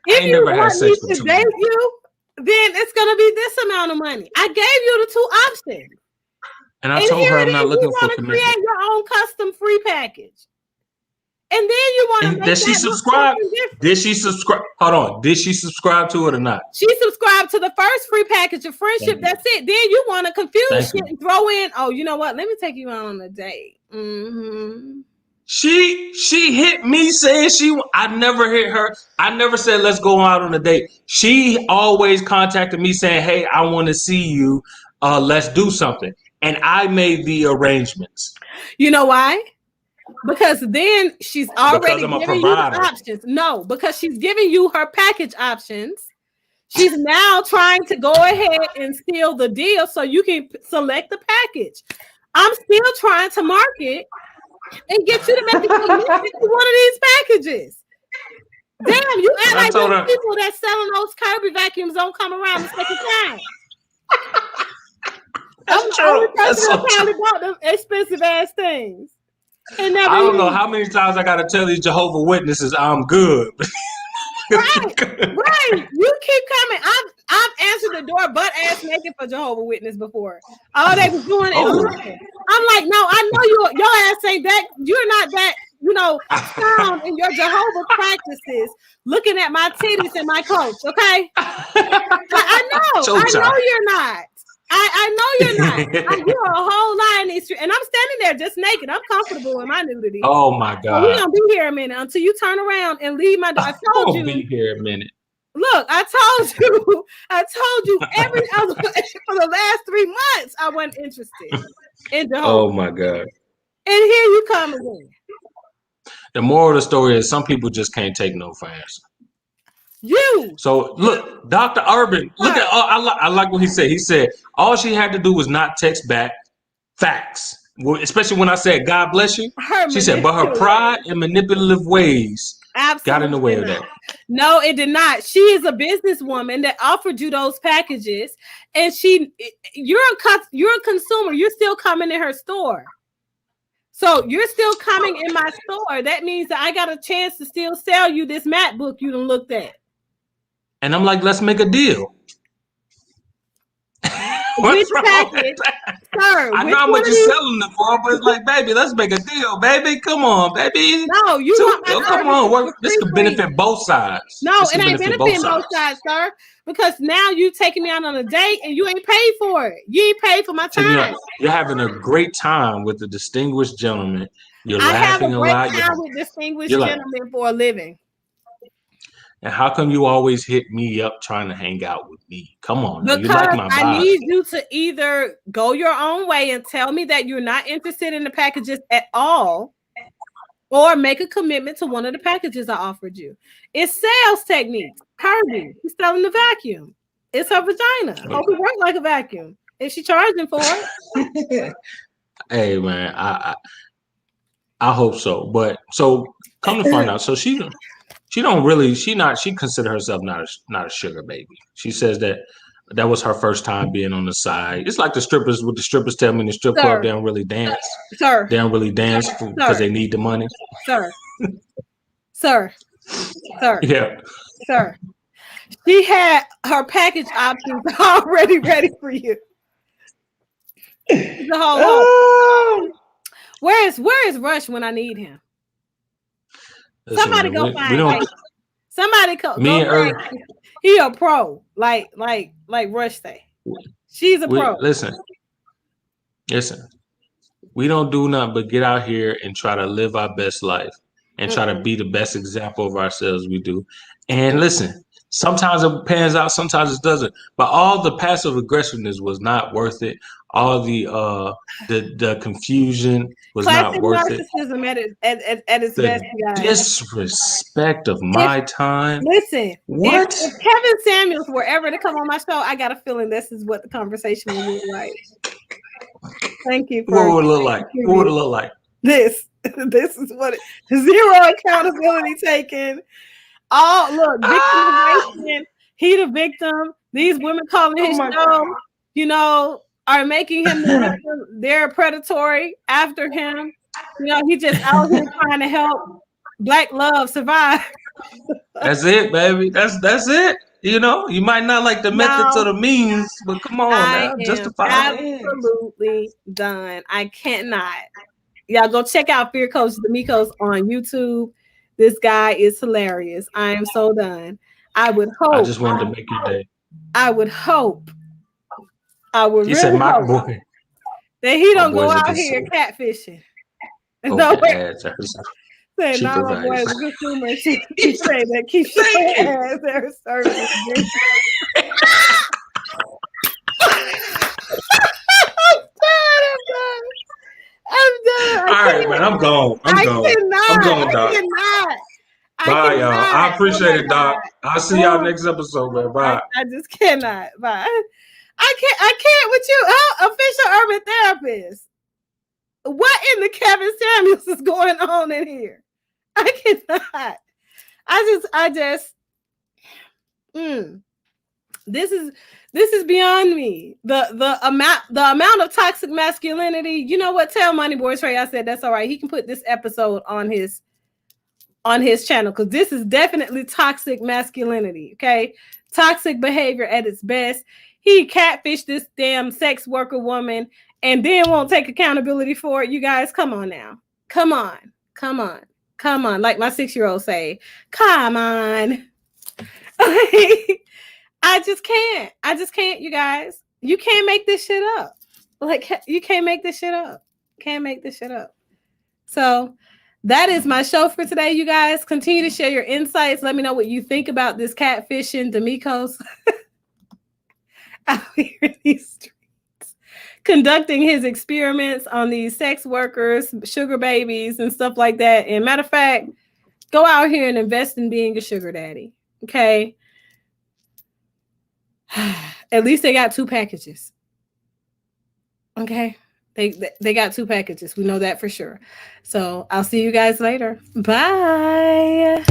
If ain't you never had want me sex for to 2 minutes. date you, then it's gonna be this amount of money. I gave you the two options. And I And told here her I'm it not is. You looking for want to commitment. create your own custom free package. And then you want to And make did she that look subscribe? something Did different. she subscribe? Hold on. Did she subscribe to it or not? She subscribed to the first free package of friendship. Thank you. That's it. Then you want to confuse Thank shit you. and throw in, oh, you know what? Let me take you out on a date. Mm-hmm. She hit me saying I never hit her. I never said let's go out on a date. She always contacted me saying, "Hey, I want to see you. Let's do something." And I made the arrangements You know why? Because then she's because already I'm a giving you the provider. options. No, because she's giving you her package options. She's now trying to go ahead and seal the deal so you can select the package. I'm still trying to market and get you to make a commitment to one of these packages. Damn, you act And I like told those her, people that selling those Kirby vacuums don't come around the second time. I'm "That's the only true. person That's that so probably true." bought them expensive ass things and never I don't know used. how many times I got to tell these Jehovah Witnesses I'm good. Right, right. You keep coming. I've answered the door butt ass naked for Jehovah Witness before. All they was doing is Oh, looking. I'm like, no, I know your ass ain't that. You're not that. Sound in your Jehovah practices. Looking at my titties and my coach. Okay, I know Showtime. you're not. I know you're not. You're a whole lie in these streets, and I'm standing there just naked. I'm comfortable in my nudity. Oh my So we're God. gonna be here a minute until you turn around and leave my door. I told I'll you. be here a minute. Look, I told you every other for the last 3 months I wasn't interested in Jehovah. Oh my God. And here you come again. The moral of the story is some people just can't take no for answer. You, So look, Dr. Urban, look at I like what he said. He said all she had to do was not text back facts. Well, especially when I said God bless you. her She said, but her manipulative. pride and manipulative ways got in the way Absolutely of that. not. No, it did not. She is a businesswoman that offered you those packages, and you're a consumer. You're still coming in her store. So you're still coming in my store. That means that I got a chance to still sell you this MacBook you done looked at. And I'm like, let's make a deal. Which What's wrong with package, that? sir? I Which know how one much of you're these? selling it for, but it's like, baby, let's make a deal, baby. Come on, baby. No, you want my Come on, services for this could free. benefit both sides. No, This it could ain't benefit both benefiting both sides. sides, sir. Because now you taking me out on a date and you ain't paid for it. You ain't paid for my time. You're having a great time with the distinguished gentleman. You're I have a laughing a great lot. time with distinguished You're like, gentlemen for a living. and how come you always hit me up trying to hang out with me? Come on now. You like Because my I vibe. need you to either go your own way and tell me that you're not interested in the packages at all, or make a commitment to one of the packages I offered you. It's sales techniques. Kirby, she's selling the vacuum. It's her vagina. Hope it works like a vacuum. Is she charging for it? Hey man, I hope so. But so come to find out, so she consider herself not a sugar baby. She says that was her first time being on the side. It's like the strippers tell me in the strip club they don't really dance. Sir. They don't really dance because they need the money. Sir. Sir. Sir. Yeah. Sir. She had her package options already ready for you. The whole Where is Rush when I need him? Listen, Somebody man, go we find don't. Casey. Somebody go Me and find Casey. He a pro, like Rush say. She's a pro. Listen. We don't do nothing but get out here and try to live our best life and try to be the best example of ourselves we do. And listen, Sometimes it pans out, sometimes it doesn't. But all the passive aggressiveness was not worth it. All the confusion was not Classic worth it. narcissism at its best, The you guys. disrespect of If my time. listen, What? if Kevin Samuels were ever to come on my show, I got a feeling this is what the conversation would look like. Thank you for What would it look like? What would it look like? this. This is what zero accountability taken. Oh, look, victimization. He the victim. These women calling his show, you know, are making him the victim. They're predatory after him. You know, he just out here trying to help Black love survive. That's it, baby. That's it. You know, you might not like the methods or the means, but come on now, justify it. Absolutely done. I cannot. Y'all go check out Fear Coach D'Amico's on YouTube. This guy is hilarious. I am so done. I would hope. I just wanted to make your day. I would hope. I would You really said my hope boy. that he don't go out here catfishing. No way. Say, nah, my boy is a consumer. She say that keeps your ass there service. I'm done. All right, man. I'm gone. I'm gone. I'm going, Doc. Bye, y'all. I appreciate it, Doc. I'll see y'all next episode, man. Bye. I just cannot. Bye. I can't with you. Official urban therapist. What in the Kevin Samuels is going on in here? I cannot. I just this is beyond me. The amount of toxic masculinity. You know what? Tell Money Boy Trey I said that's all right. He can put this episode on his channel because this is definitely toxic masculinity. Okay, toxic behavior at its best. He catfished this damn sex worker woman and then won't take accountability for it. You guys, come on now. Come on. Like my 6-year-old say, come on. I just can't, you guys. You can't make this shit up. Like, you can't make this shit up. So that is my show for today, you guys. Continue to share your insights. Let me know what you think about this catfishing D'Amico's out here in these streets, conducting his experiments on these sex workers, sugar babies, and stuff like that. And matter of fact, go out here and invest in being a sugar daddy. Okay. At least they got 2 packages. Okay. They got 2 packages. We know that for sure. So I'll see you guys later. Bye.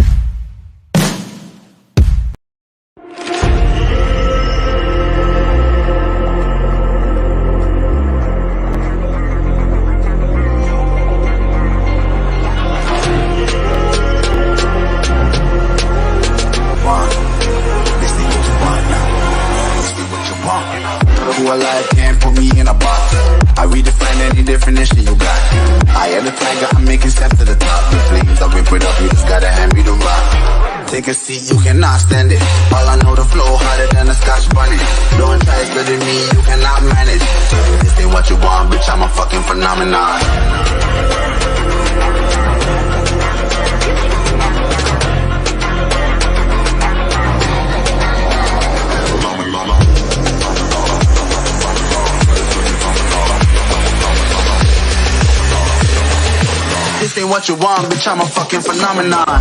Whole life can't put me in a box. I redefine any definition you got. I am the tiger, I'm making steps to the top. The flames I whip it up, you just gotta hand me the rock. Take a seat, you cannot stand it. All I know, the flow harder than a Scotch bunny. Don't try studying me, you cannot manage. This ain't what you want, bitch, I'm a fucking phenomenon. This ain't what you want, bitch, I'm a fucking phenomenon.